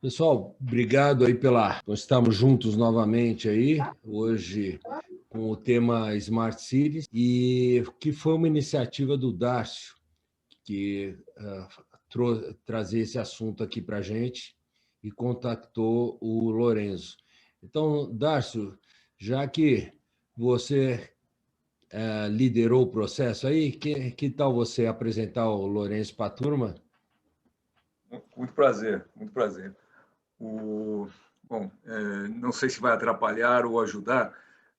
Pessoal, obrigado aí por estarmos juntos novamente aí, hoje com o tema Smart Cities, e que foi uma iniciativa do Darcio, que trazer esse assunto aqui para a gente e contactou o Lorenzo. Então, Darcio, já que você liderou o processo aí, que tal você apresentar o Lorenzo para a turma? Muito prazer, muito prazer. Bom, não sei se vai atrapalhar ou ajudar,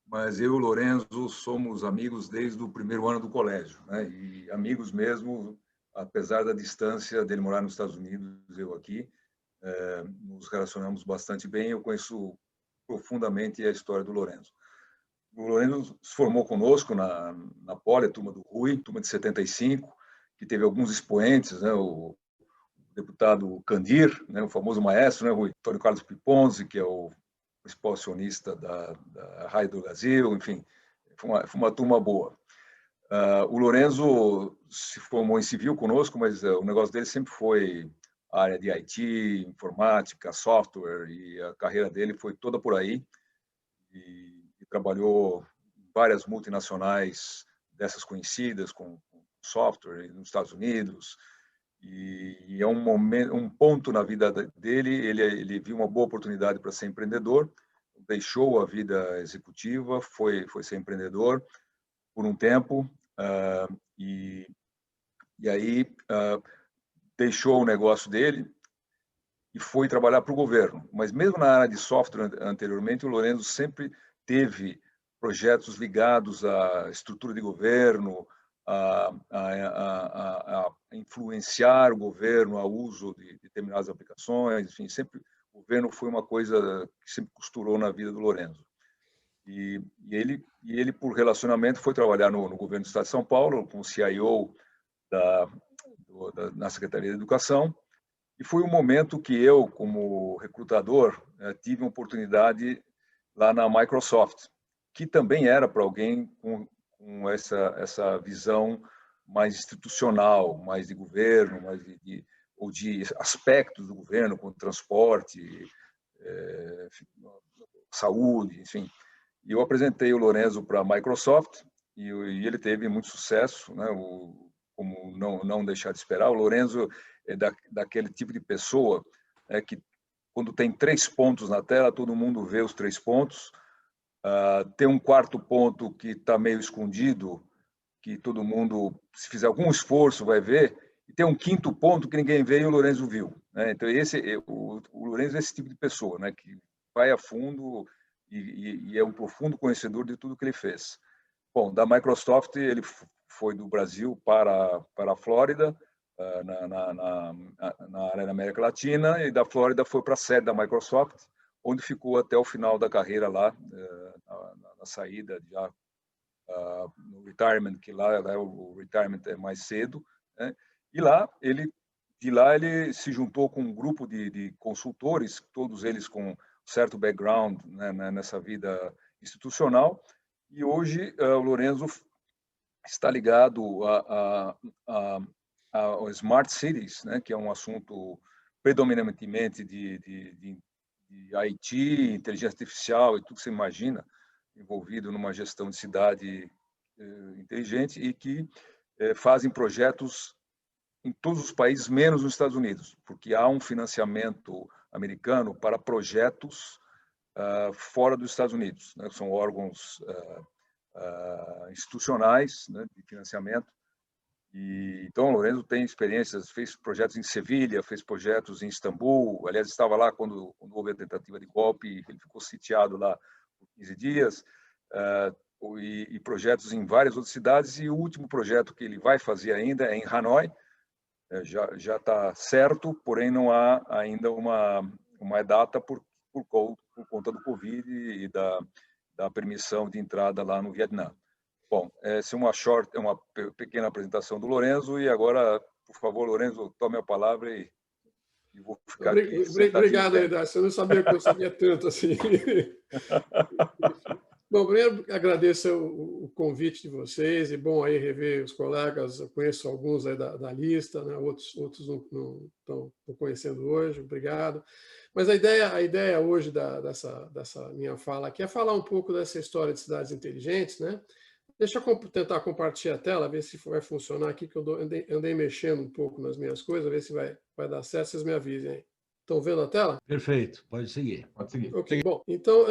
mas eu e o Lorenzo somos amigos desde o primeiro ano do colégio, né? E amigos mesmo, apesar da distância dele morar nos Estados Unidos, eu aqui, nos relacionamos bastante bem. Eu conheço profundamente a história do Lorenzo. O Lorenzo se formou conosco na Poli, a turma do Rui, turma de 75, que teve alguns expoentes, né? O deputado Candir, né, o famoso maestro, né, o Antônio Carlos Piponzi, que é o principal acionista da Raia do Brasil, enfim, foi uma turma boa. O Lorenzo se formou em civil conosco, mas o negócio dele sempre foi a área de IT, informática, software, e a carreira dele foi toda por aí, e trabalhou em várias multinacionais dessas conhecidas, com software nos Estados Unidos, e é um ponto na vida dele. Ele viu uma boa oportunidade para ser empreendedor, deixou a vida executiva, foi ser empreendedor por um tempo, e aí deixou o negócio dele e foi trabalhar para o governo. Mas mesmo na área de software anteriormente, o Lorenzo sempre teve projetos ligados à estrutura de governo, a influenciar o governo ao uso de determinadas aplicações, enfim, sempre o governo foi uma coisa que sempre costurou na vida do Lorenzo. E ele, por relacionamento, foi trabalhar no governo do Estado de São Paulo, como CIO na Secretaria de Educação, e foi um momento que eu, como recrutador, tive uma oportunidade lá na Microsoft, que também era para alguém com essa visão mais institucional, mais de governo, ou de aspectos do governo, como transporte, saúde, enfim. E eu apresentei o Lorenzo para a Microsoft e ele teve muito sucesso, né? Como não deixar de esperar. O Lorenzo é daquele tipo de pessoa que, quando tem 3 pontos na tela, todo mundo vê os 3 pontos. Tem um quarto ponto que está meio escondido, que todo mundo, se fizer algum esforço, vai ver. E tem um quinto ponto que ninguém vê e o Lorenzo viu, né? Então, o Lorenzo é esse tipo de pessoa, né? Que vai a fundo e é um profundo conhecedor de tudo que ele fez. Bom, da Microsoft, ele foi do Brasil para a Flórida, na área da América Latina, e da Flórida foi para a sede da Microsoft, onde ficou até o final da carreira lá, na saída, já no retirement, que lá o retirement é mais cedo, né? E de lá ele se juntou com um grupo de consultores, todos eles com certo background, né, nessa vida institucional, e hoje o Lorenzo está ligado ao Smart Cities, né, que é um assunto predominantemente de IT, inteligência artificial e tudo que você imagina, envolvido numa gestão de cidade inteligente, e que fazem projetos em todos os países, menos nos Estados Unidos, porque há um financiamento americano para projetos fora dos Estados Unidos, né? São órgãos institucionais, né, de financiamento. E então o Lorenzo tem experiências, fez projetos em Sevilha, fez projetos em Istambul. Aliás, estava lá quando houve a tentativa de golpe, ele ficou sitiado lá por 15 dias. E projetos em várias outras cidades, e o último projeto que ele vai fazer ainda é em Hanoi. Já está certo, porém não há ainda uma data por conta do Covid e da permissão de entrada lá no Vietnã. Bom, essa é uma pequena apresentação do Lorenzo, e agora, por favor, Lorenzo, tome a palavra e vou ficar aqui sentadinho. Obrigado, Edácio. Eu não sabia que eu sabia tanto assim. Bom, primeiro agradeço o convite de vocês, e bom aí rever os colegas, eu conheço alguns aí da lista, né? Outros não estão conhecendo hoje, obrigado. Mas a ideia hoje dessa minha fala aqui é falar um pouco dessa história de cidades inteligentes, né? Deixa eu tentar compartilhar a tela, ver se vai funcionar aqui, que eu andei mexendo um pouco nas minhas coisas, ver se vai dar certo, vocês me avisem aí. Estão vendo a tela? Perfeito, pode seguir. Pode seguir. Ok, bom, então,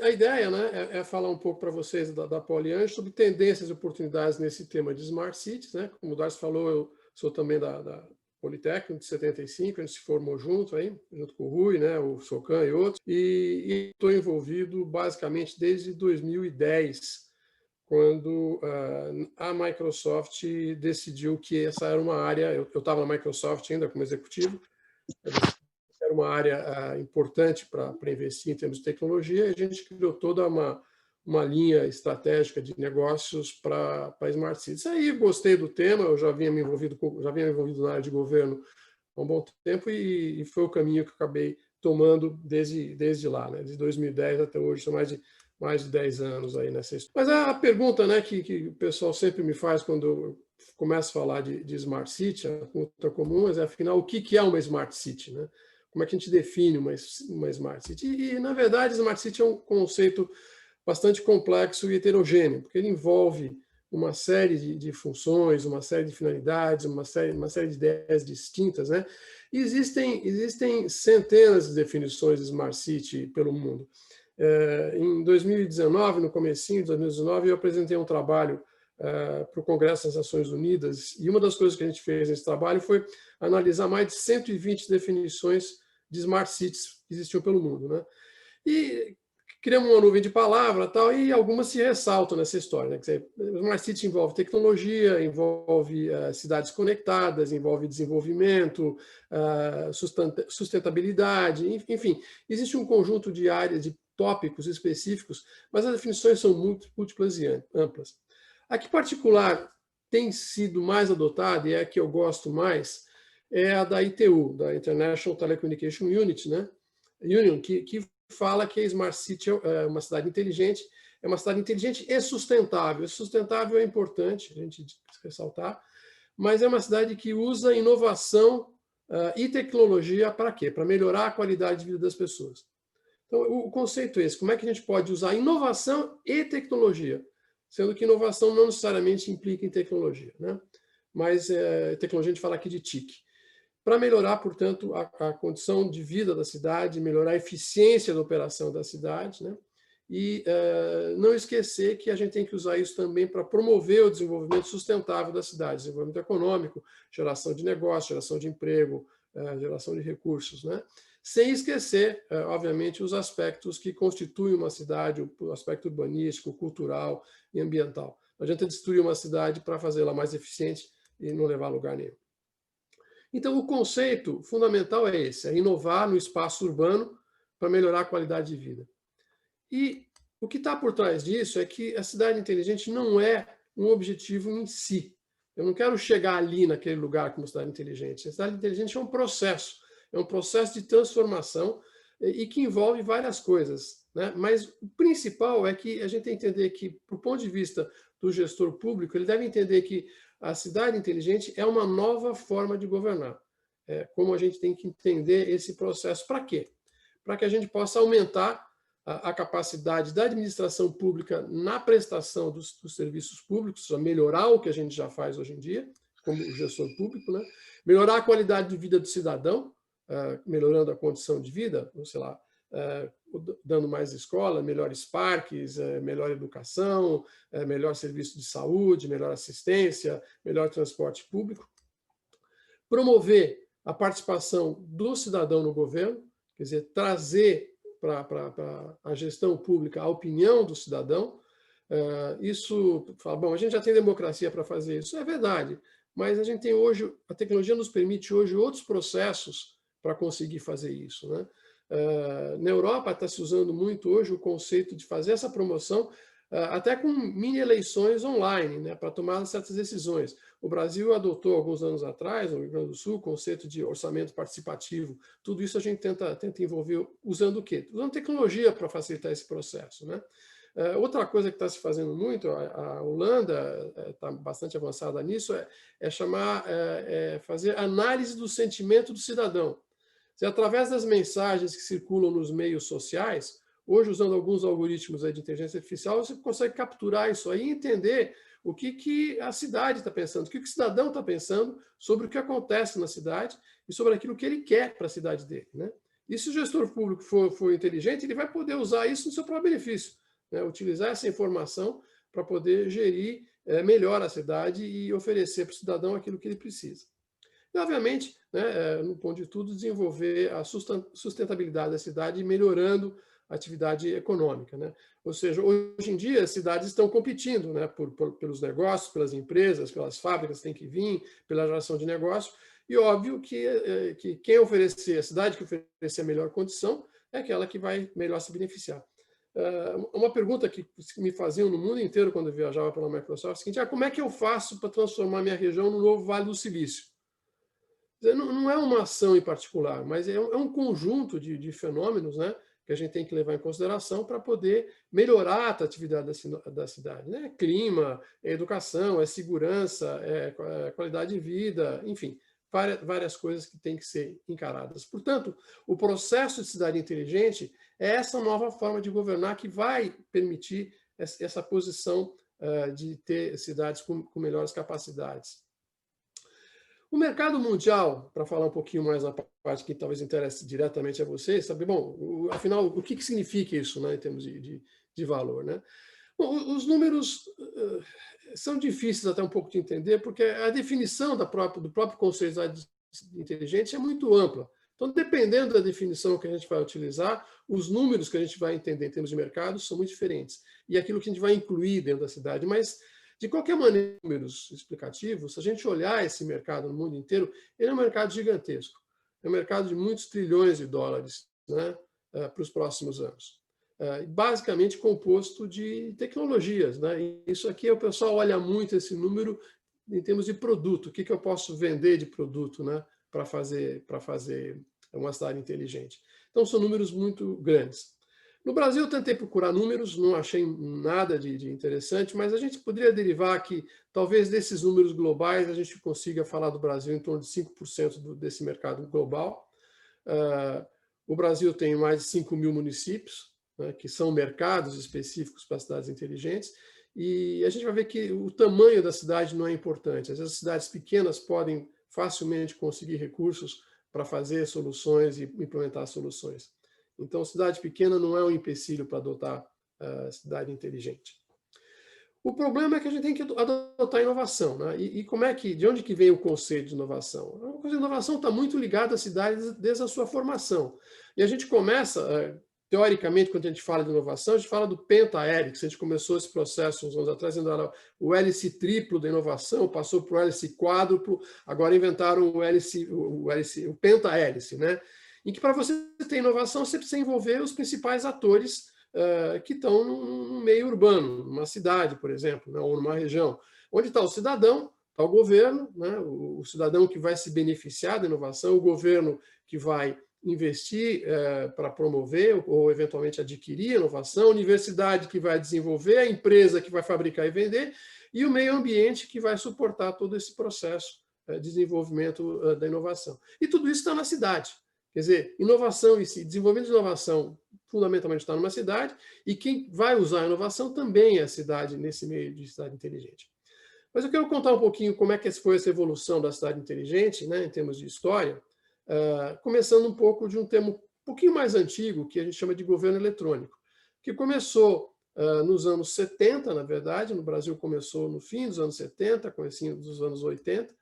a ideia, né, é falar um pouco para vocês da Poliange sobre tendências e oportunidades nesse tema de Smart Cities, né? Como o Darcy falou, eu sou também da Politécnico, de 75, a gente se formou junto com o Rui, né, o Socan e outros, e estou envolvido basicamente desde 2010, quando a Microsoft decidiu que essa era uma área, eu estava na Microsoft ainda como executivo, era uma área importante para investir em termos de tecnologia, e a gente criou toda uma linha estratégica de negócios para Smart Cities. Aí gostei do tema, eu já vinha me envolvido na área de governo há um bom tempo, e foi o caminho que eu acabei tomando desde lá, né? De 2010 até hoje, são mais de 10 anos aí nessa história. Mas a pergunta, né, que o pessoal sempre me faz quando eu começo a falar de Smart City, a pergunta comum é, afinal, o que é uma Smart City, né? Como é que a gente define uma Smart City? E, na verdade, Smart City é um conceito bastante complexo e heterogêneo, porque ele envolve uma série de funções, uma série de finalidades, uma série de ideias distintas, né? E existem centenas de definições de Smart City pelo mundo. Em 2019, no comecinho de 2019, eu apresentei um trabalho para o Congresso das Nações Unidas, e uma das coisas que a gente fez nesse trabalho foi analisar mais de 120 definições de Smart Cities que existiam pelo mundo, né? E criamos uma nuvem de palavras tal, e algumas se ressaltam nessa história, né? Quer dizer, Smart City envolve tecnologia, envolve cidades conectadas, envolve desenvolvimento, sustentabilidade, enfim, existe um conjunto de áreas, de tópicos específicos, mas as definições são muito múltiplas e amplas. A que particular tem sido mais adotada, e é a que eu gosto mais, é a da ITU, da International Telecommunication Unit, né? Union, que fala que a Smart City é uma cidade inteligente, e sustentável. Sustentável é importante a gente ressaltar, mas é uma cidade que usa inovação e tecnologia para quê? Para melhorar a qualidade de vida das pessoas. Então, o conceito é esse: como é que a gente pode usar inovação e tecnologia? Sendo que inovação não necessariamente implica em tecnologia, né? Mas tecnologia a gente fala aqui de TIC. Para melhorar, portanto, a condição de vida da cidade, melhorar a eficiência da operação da cidade, né? E não esquecer que a gente tem que usar isso também para promover o desenvolvimento sustentável da cidade, desenvolvimento econômico, geração de negócio, geração de emprego, geração de recursos, né? Sem esquecer, obviamente, os aspectos que constituem uma cidade, o aspecto urbanístico, cultural e ambiental. Não adianta destruir uma cidade para fazê-la mais eficiente e não levar a lugar nenhum. Então, o conceito fundamental é esse: é inovar no espaço urbano para melhorar a qualidade de vida. E o que está por trás disso é que a cidade inteligente não é um objetivo em si. Eu não quero chegar ali naquele lugar como cidade inteligente. A cidade inteligente é um processo de transformação e que envolve várias coisas, né? Mas o principal é que a gente tem que entender que, do ponto de vista do gestor público, ele deve entender que a cidade inteligente é uma nova forma de governar. Como a gente tem que entender esse processo. Para quê? Para que a gente possa aumentar a capacidade da administração pública na prestação dos serviços públicos, ou seja, melhorar o que a gente já faz hoje em dia, como gestor público, né? Melhorar a qualidade de vida do cidadão, melhorando a condição de vida, sei lá, dando mais escola, melhores parques, melhor educação, melhor serviço de saúde, melhor assistência, melhor transporte público. Promover a participação do cidadão no governo, quer dizer, trazer para a gestão pública a opinião do cidadão. Isso, fala, bom, a gente já tem democracia para fazer isso. É verdade, mas a gente tem hoje, a tecnologia nos permite hoje outros processos para conseguir fazer isso, né? Na Europa está se usando muito hoje o conceito de fazer essa promoção até com mini eleições online, né, para tomar certas decisões. O Brasil adotou alguns anos atrás, no Rio Grande do Sul, o conceito de orçamento participativo. Tudo isso a gente tenta envolver usando o quê? Usando tecnologia para facilitar esse processo, né? Outra coisa que está se fazendo muito, a Holanda está bastante avançada nisso, fazer análise do sentimento do cidadão. Através das mensagens que circulam nos meios sociais, hoje, usando alguns algoritmos de inteligência artificial, você consegue capturar isso aí e entender o que a cidade está pensando, o que o cidadão está pensando sobre o que acontece na cidade e sobre aquilo que ele quer para a cidade dele, né? E se o gestor público for inteligente, ele vai poder usar isso no seu próprio benefício, né? Utilizar essa informação para poder gerir melhor a cidade e oferecer para o cidadão aquilo que ele precisa. E, obviamente, né, no ponto de tudo, desenvolver a sustentabilidade da cidade, melhorando a atividade econômica, né? Ou seja, hoje em dia, as cidades estão competindo, né, pelos negócios, pelas empresas, pelas fábricas que têm que vir, pela geração de negócio, e óbvio que quem oferecer, a cidade que oferecer a melhor condição, é aquela que vai melhor se beneficiar. Uma pergunta que me faziam no mundo inteiro quando eu viajava pela Microsoft é a seguinte: como é que eu faço para transformar minha região no novo Vale do Silício? Não é uma ação em particular, mas é um conjunto de fenômenos, né, que a gente tem que levar em consideração para poder melhorar a atratividade da cidade, né? Clima, educação, segurança, qualidade de vida, enfim, várias coisas que têm que ser encaradas. Portanto, o processo de cidade inteligente é essa nova forma de governar que vai permitir essa posição de ter cidades com melhores capacidades. O mercado mundial, para falar um pouquinho mais na parte que talvez interesse diretamente a vocês, sabe, bom, afinal, o que significa isso, né, em termos de valor, né? Bom, os números são difíceis até um pouco de entender, porque a definição do próprio conceito de inteligente é muito ampla. Então, dependendo da definição que a gente vai utilizar, os números que a gente vai entender em termos de mercado são muito diferentes. E aquilo que a gente vai incluir dentro da cidade. Mas, de qualquer maneira, números explicativos, se a gente olhar esse mercado no mundo inteiro, ele é um mercado gigantesco. É um mercado de muitos trilhões de dólares, né, para os próximos anos. Basicamente composto de tecnologias, né? E isso aqui o pessoal olha muito esse número em termos de produto. O que eu posso vender de produto, né, para fazer uma cidade inteligente? Então, são números muito grandes. No Brasil, eu tentei procurar números, não achei nada de interessante, mas a gente poderia derivar que, talvez, desses números globais, a gente consiga falar do Brasil em torno de 5% desse mercado global. O Brasil tem mais de 5 mil municípios, né, que são mercados específicos para cidades inteligentes, e a gente vai ver que o tamanho da cidade não é importante. Às vezes, as cidades pequenas podem facilmente conseguir recursos para fazer soluções e implementar soluções. Então, cidade pequena não é um empecilho para adotar a cidade inteligente. O problema é que a gente tem que adotar inovação, né? E de onde que vem o conceito de inovação? A inovação está muito ligada à cidade desde a sua formação. E a gente começa, teoricamente, quando a gente fala de inovação, a gente fala do penta-hélice. A gente começou esse processo uns anos atrás, ainda era o hélice triplo da inovação, passou para o hélice quádruplo, agora inventaram o penta-hélice, né? Em que, para você ter inovação, você precisa envolver os principais atores que estão no meio urbano, numa cidade, por exemplo, né, ou numa região. Onde está o cidadão, está o governo, né, o cidadão que vai se beneficiar da inovação, o governo que vai investir para promover ou, eventualmente, adquirir a inovação, a universidade que vai desenvolver, a empresa que vai fabricar e vender, e o meio ambiente que vai suportar todo esse processo de desenvolvimento da inovação. E tudo isso está na cidade. Quer dizer, inovação e desenvolvimento de inovação fundamentalmente está numa cidade, e quem vai usar a inovação também é a cidade, nesse meio de cidade inteligente. Mas eu quero contar um pouquinho como é que foi essa evolução da cidade inteligente, né, em termos de história, começando um pouco de um termo um pouquinho mais antigo, que a gente chama de governo eletrônico, que começou nos anos 70, na verdade, no Brasil começou no fim dos anos 70, comecinho dos anos 80,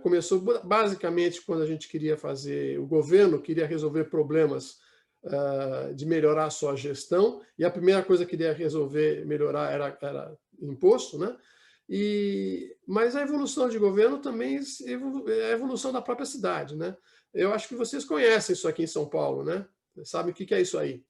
começou basicamente quando a gente queria o governo queria resolver problemas de melhorar a sua gestão, e a primeira coisa que queria melhorar era imposto, né? Mas a evolução de governo também é a evolução da própria cidade, né? Eu acho que vocês conhecem isso aqui em São Paulo, né? Sabem o que é isso aí?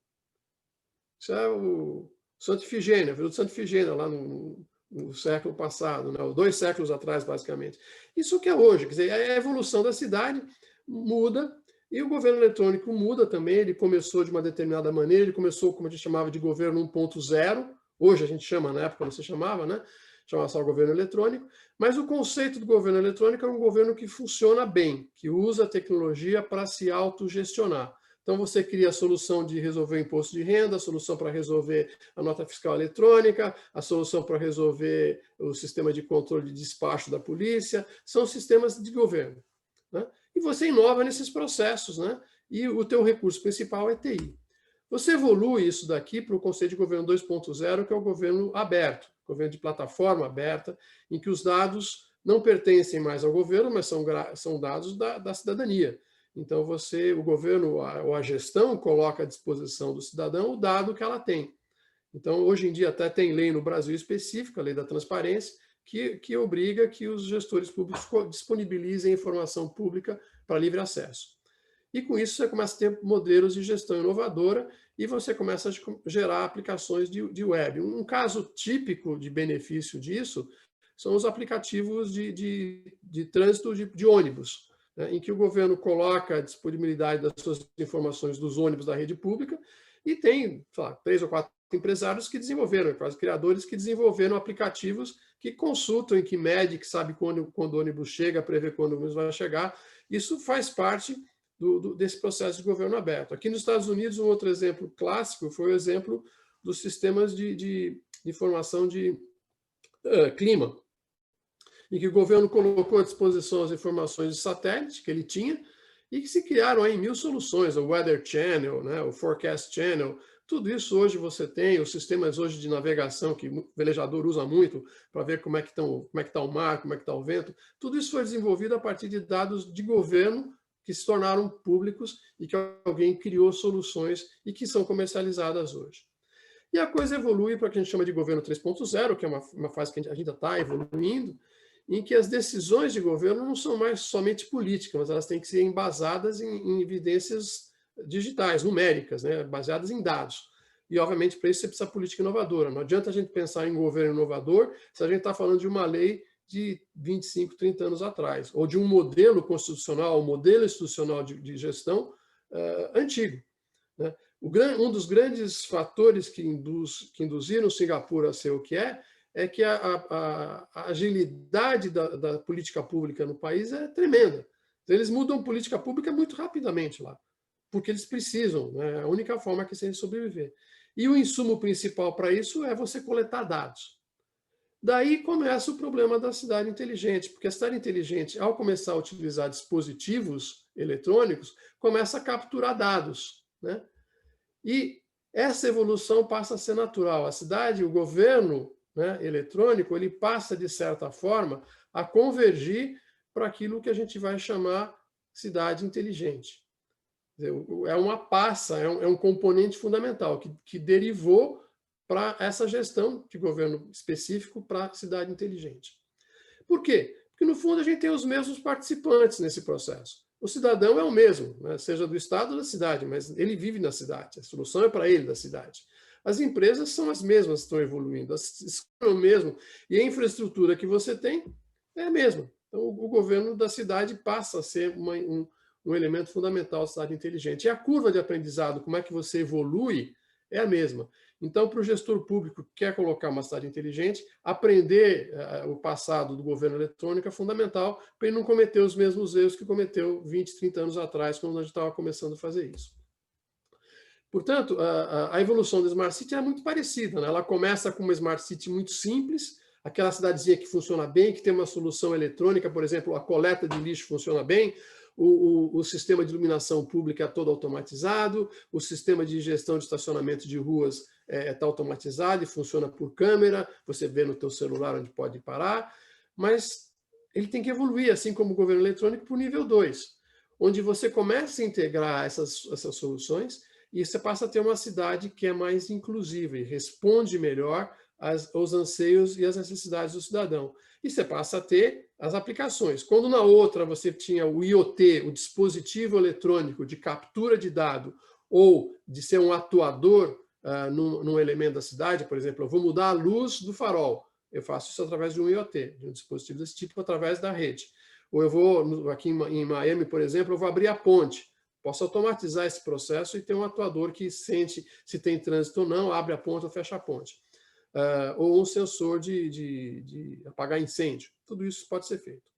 Isso é o Santa Ifigênia, Vila do Santa Ifigênia, lá no século passado, né? 2 séculos atrás, basicamente. Isso que é hoje, quer dizer, a evolução da cidade muda, E o governo eletrônico muda também, ele começou de uma determinada maneira, ele começou, como a gente chamava, de governo 1.0, hoje a gente chama, na época não se chamava, né? Chamava só governo eletrônico, mas o conceito do governo eletrônico é um governo que funciona bem, que usa a tecnologia para se autogestionar. Então, você cria a solução de resolver o imposto de renda, a solução para resolver a nota fiscal eletrônica, a solução para resolver o sistema de controle de despacho da polícia, são sistemas de governo, né? E você inova nesses processos, né? E o teu recurso principal é TI. Você evolui isso daqui para o conceito de governo 2.0, que é o governo aberto, governo de plataforma aberta, em que os dados não pertencem mais ao governo, mas são dados da cidadania. Então, o governo ou a gestão coloca à disposição do cidadão o dado que ela tem. Então, hoje em dia, até tem lei no Brasil específica, a lei da transparência, que obriga que os gestores públicos disponibilizem informação pública para livre acesso. E com isso você começa a ter modelos de gestão inovadora e você começa a gerar aplicações de web. Um caso típico de benefício disso são os aplicativos de trânsito de ônibus, né, em que o governo coloca a disponibilidade das suas informações dos ônibus da rede pública e tem, sei lá, 3 ou 4 empresários que desenvolveram, quase criadores que desenvolveram aplicativos que consultam, que medem, que sabe quando o ônibus chega, prevê quando o ônibus vai chegar. Isso faz parte desse processo de governo aberto. Aqui nos Estados Unidos, um outro exemplo clássico foi o exemplo dos sistemas de informação de clima, em que o governo colocou à disposição as informações de satélite que ele tinha e que se criaram aí 1000 soluções, o Weather Channel, né, o Forecast Channel. Tudo isso hoje você tem, os sistemas hoje de navegação que o velejador usa muito para ver como é que está o mar, como é que está o vento. Tudo isso foi desenvolvido a partir de dados de governo que se tornaram públicos e que alguém criou soluções e que são comercializadas hoje. E a coisa evolui para o que a gente chama de governo 3.0, que é uma fase que a gente ainda está evoluindo, em que as decisões de governo não são mais somente políticas, mas elas têm que ser embasadas em evidências digitais, numéricas, né, baseadas em dados. E, obviamente, para isso você precisa de política inovadora. Não adianta a gente pensar em governo inovador se a gente está falando de uma lei de 25, 30 anos atrás, ou de um modelo constitucional, um modelo institucional de gestão antigo, né? Um dos grandes fatores que induziram Singapura a ser o que é que a agilidade da política pública no país é tremenda. Então, eles mudam política pública muito rapidamente lá, porque eles precisam, né? É a única forma que eles sobreviver. E o insumo principal para isso é você coletar dados. Daí começa o problema da cidade inteligente, porque a cidade inteligente, ao começar a utilizar dispositivos eletrônicos, começa a capturar dados, né? E essa evolução passa a ser natural. A cidade, o governo, né, eletrônico, ele passa, de certa forma, a convergir para aquilo que a gente vai chamar cidade inteligente. É uma passa, é um componente fundamental que derivou para essa gestão de governo específico para a cidade inteligente. Por quê? Porque, no fundo, a gente tem os mesmos participantes nesse processo. O cidadão é o mesmo, né? Seja do estado ou da cidade, mas ele vive na cidade, a solução é para ele da cidade. As empresas são as mesmas que estão evoluindo, são o mesmo, e a infraestrutura que você tem é a mesma. Então, o governo da cidade passa a ser um elemento fundamental da cidade inteligente. E a curva de aprendizado, como é que você evolui, é a mesma. Então, para o gestor público que quer colocar uma cidade inteligente, aprender o passado do governo eletrônico é fundamental para ele não cometer os mesmos erros que cometeu 20, 30 anos atrás, quando a gente estava começando a fazer isso. Portanto, a evolução da Smart City é muito parecida, né? Ela começa com uma Smart City muito simples, aquela cidadezinha que funciona bem, que tem uma solução eletrônica, por exemplo, a coleta de lixo funciona bem, o sistema de iluminação pública é todo automatizado, o sistema de gestão de estacionamento de ruas está automatizado e funciona por câmera, você vê no teu celular onde pode parar, mas ele tem que evoluir, assim como o governo eletrônico, para o nível 2, onde você começa a integrar essas soluções e você passa a ter uma cidade que é mais inclusiva e responde melhor aos anseios e às necessidades do cidadão. E você passa a ter as aplicações. Quando na outra você tinha o IoT, o dispositivo eletrônico de captura de dado, ou de ser um atuador num elemento da cidade, por exemplo, eu vou mudar a luz do farol. Eu faço isso através de um IoT, de um dispositivo desse tipo, através da rede. Ou eu vou, aqui em Miami, por exemplo, eu vou abrir a ponte. Posso automatizar esse processo e ter um atuador que sente se tem trânsito ou não, abre a ponte ou fecha a ponte. Ou um sensor de apagar incêndio. Tudo isso pode ser feito.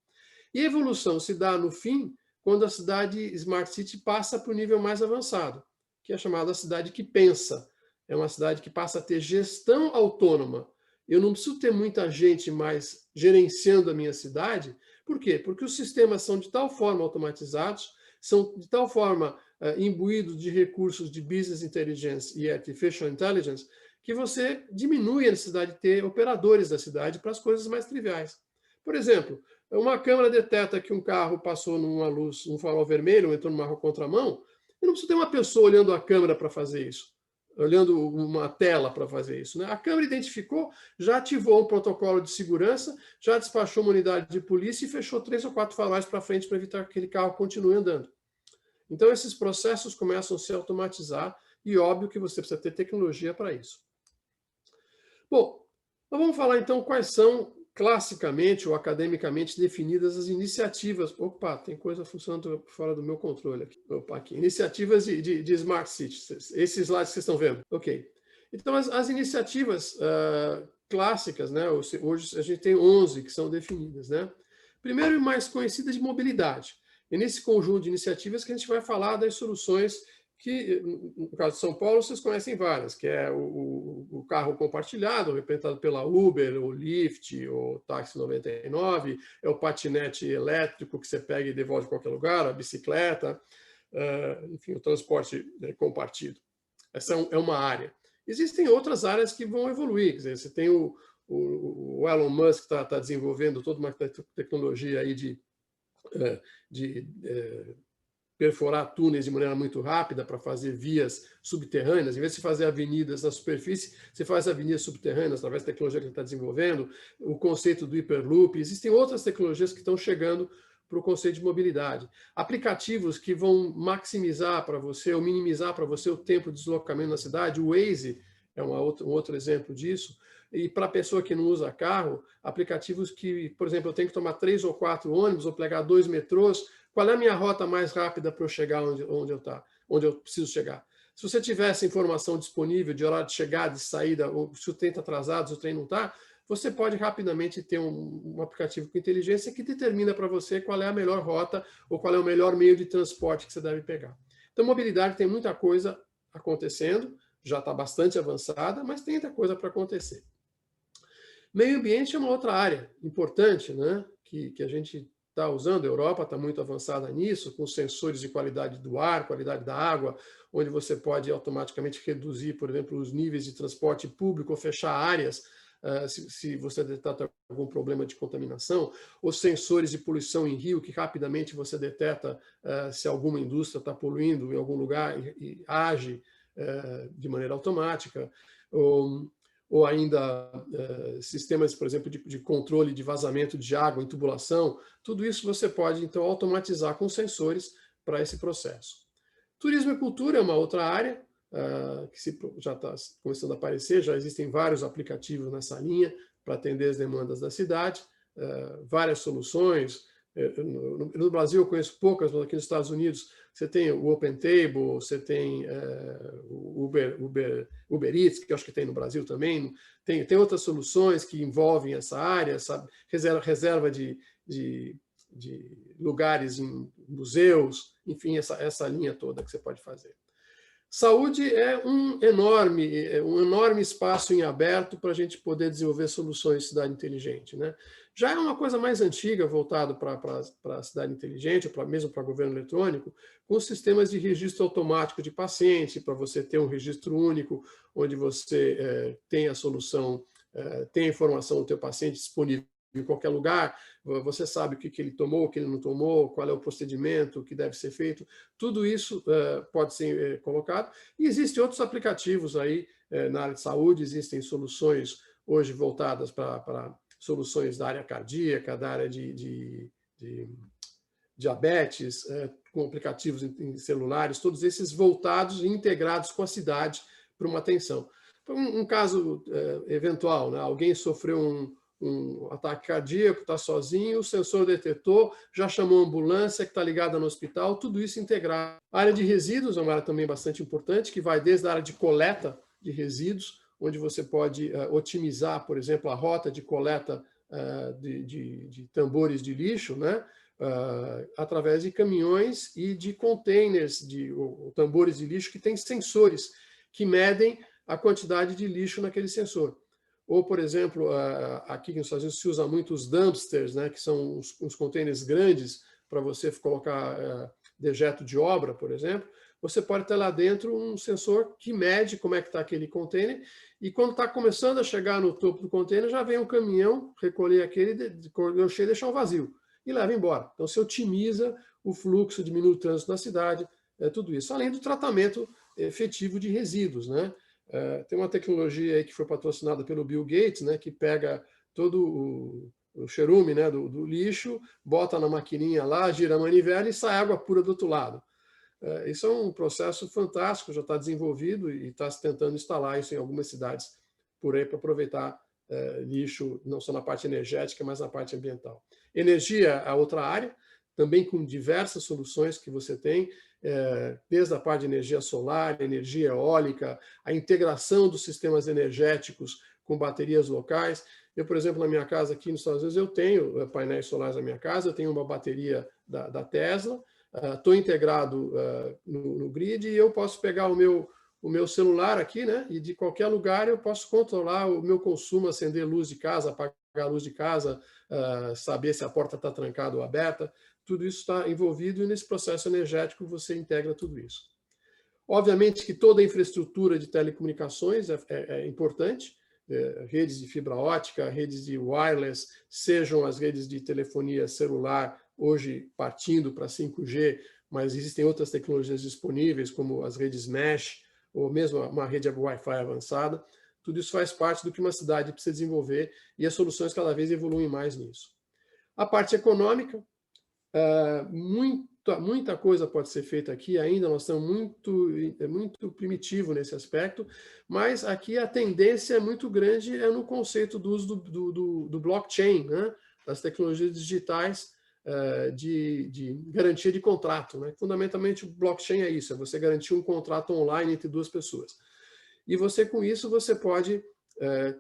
E a evolução se dá, no fim, quando a cidade Smart City passa para o nível mais avançado, que é chamada cidade que pensa. É uma cidade que passa a ter gestão autônoma. Eu não preciso ter muita gente mais gerenciando a minha cidade. Por quê? Porque os sistemas são de tal forma automatizados, são de tal forma imbuídos de recursos de Business Intelligence e Artificial Intelligence, que você diminui a necessidade de ter operadores da cidade para as coisas mais triviais. Por exemplo, uma câmera detecta que um carro passou numa luz, um farol vermelho, ou entrou numa contramão, eu não preciso ter uma pessoa olhando a câmera para fazer isso, olhando uma tela para fazer isso, né? A câmera identificou, já ativou um protocolo de segurança, já despachou uma unidade de polícia e fechou 3 ou 4 faróis para frente para evitar que aquele carro continue andando. Então, esses processos começam a se automatizar e, óbvio, que você precisa ter tecnologia para isso. Bom, nós vamos falar, então, quais são, classicamente ou academicamente definidas as iniciativas. Opa, tem coisa funcionando fora do meu controle aqui. Opa, aqui. Iniciativas de Smart Cities. Esses slides que vocês estão vendo. Ok. Então, as iniciativas clássicas, né? Hoje a gente tem 11 que são definidas, né? Primeiro e mais conhecida de mobilidade. E nesse conjunto de iniciativas que a gente vai falar das soluções que, no caso de São Paulo, vocês conhecem várias, que é o carro compartilhado, representado pela Uber, o Lyft, o Táxi 99, é o patinete elétrico que você pega e devolve em qualquer lugar, a bicicleta, enfim, o transporte compartido. Essa é uma área. Existem outras áreas que vão evoluir, quer dizer, você tem o Elon Musk está desenvolvendo toda uma tecnologia aí de perforar túneis de maneira muito rápida para fazer vias subterrâneas. Em vez de fazer avenidas na superfície, você faz avenidas subterrâneas através da tecnologia que ele está desenvolvendo, o conceito do Hyperloop. Existem outras tecnologias que estão chegando para o conceito de mobilidade. Aplicativos que vão maximizar para você ou minimizar para você o tempo de deslocamento na cidade. O Waze é um outro exemplo disso. E para a pessoa que não usa carro, aplicativos que, por exemplo, eu tenho que tomar 3 ou 4 ônibus ou pegar 2 metrôs, qual é a minha rota mais rápida para eu chegar onde eu preciso chegar? Se você tiver essa informação disponível de horário de chegada, de saída, ou se o trem está atrasado, se o trem não está, você pode rapidamente ter um aplicativo com inteligência que determina para você qual é a melhor rota ou qual é o melhor meio de transporte que você deve pegar. Então, mobilidade tem muita coisa acontecendo, já está bastante avançada, mas tem muita coisa para acontecer. Meio ambiente é uma outra área importante, né, que a gente está usando. A Europa está muito avançada nisso, com sensores de qualidade do ar, qualidade da água, onde você pode automaticamente reduzir, por exemplo, os níveis de transporte público ou fechar áreas se você detecta algum problema de contaminação, os sensores de poluição em rio, que rapidamente você detecta se alguma indústria está poluindo em algum lugar e age de maneira automática, ou ainda sistemas, por exemplo, de controle de vazamento de água em tubulação. Tudo isso você pode, então, automatizar com sensores para esse processo. Turismo e cultura é uma outra área que já está começando a aparecer, já existem vários aplicativos nessa linha para atender as demandas da cidade, várias soluções. No Brasil eu conheço poucas, mas aqui nos Estados Unidos você tem o OpenTable, você tem o Uber Eats, que eu acho que tem no Brasil também, tem outras soluções que envolvem essa área, sabe? Reserva de lugares em museus, enfim, essa linha toda que você pode fazer. Saúde é um enorme espaço em aberto para a gente poder desenvolver soluções de cidade inteligente, né? Já é uma coisa mais antiga, voltado para a cidade inteligente, ou mesmo para governo eletrônico, com sistemas de registro automático de paciente, para você ter um registro único, onde você tem a solução, tem a informação do teu paciente disponível em qualquer lugar, você sabe o que ele tomou, o que ele não tomou, qual é o procedimento, o que deve ser feito, tudo isso pode ser colocado. E existem outros aplicativos aí na área de saúde, existem soluções hoje voltadas para soluções da área cardíaca, da área de diabetes, com aplicativos em celulares, todos esses voltados e integrados com a cidade para uma atenção. Um caso eventual, né? Alguém sofreu um ataque cardíaco, está sozinho, o sensor detectou, já chamou a ambulância que está ligada no hospital, tudo isso integrado. A área de resíduos é uma área também bastante importante, que vai desde a área de coleta de resíduos, onde você pode otimizar, por exemplo, a rota de coleta de tambores de lixo, né? Através de caminhões e de containers, ou tambores de lixo que têm sensores que medem a quantidade de lixo naquele sensor. Ou, por exemplo, aqui nos Estados Unidos se usa muito os dumpsters, né, que são uns containers grandes para você colocar dejeto de obra, por exemplo. Você pode ter lá dentro um sensor que mede como é que está aquele container, e quando está começando a chegar no topo do container, já vem um caminhão recolher aquele, colher cheio e deixar o vazio, e leva embora. Então, se otimiza o fluxo, diminui o trânsito na cidade, tudo isso. Além do tratamento efetivo de resíduos, né? Tem uma tecnologia aí que foi patrocinada pelo Bill Gates, né, que pega todo o cherume, né, do lixo, bota na maquininha lá, gira a manivela e sai água pura do outro lado. Isso é um processo fantástico, já está desenvolvido e está se tentando instalar isso em algumas cidades por aí para aproveitar lixo, não só na parte energética, mas na parte ambiental. Energia é a outra área, também com diversas soluções que você tem, desde a parte de energia solar, energia eólica, a integração dos sistemas energéticos com baterias locais. Eu, por exemplo, na minha casa aqui nos Estados Unidos, eu tenho painéis solares na minha casa, eu tenho uma bateria da Tesla, estou integrado no grid e eu posso pegar o meu celular aqui, né? E de qualquer lugar eu posso controlar o meu consumo, acender luz de casa, apagar a luz de casa, saber se a porta está trancada ou aberta. Tudo isso está envolvido e nesse processo energético você integra tudo isso. Obviamente que toda a infraestrutura de telecomunicações é importante, redes de fibra ótica, redes de wireless, sejam as redes de telefonia celular, hoje partindo para 5G, mas existem outras tecnologias disponíveis, como as redes mesh, ou mesmo uma rede Wi-Fi avançada. Tudo isso faz parte do que uma cidade precisa desenvolver e as soluções cada vez evoluem mais nisso. A parte econômica, muita coisa pode ser feita aqui ainda, nós estamos muito primitivo nesse aspecto, mas aqui a tendência é muito grande no conceito do uso do blockchain, né? Das tecnologias digitais de garantia de contrato, né? Fundamentalmente o blockchain é isso, é você garantir um contrato online entre duas pessoas. E você, com isso, você pode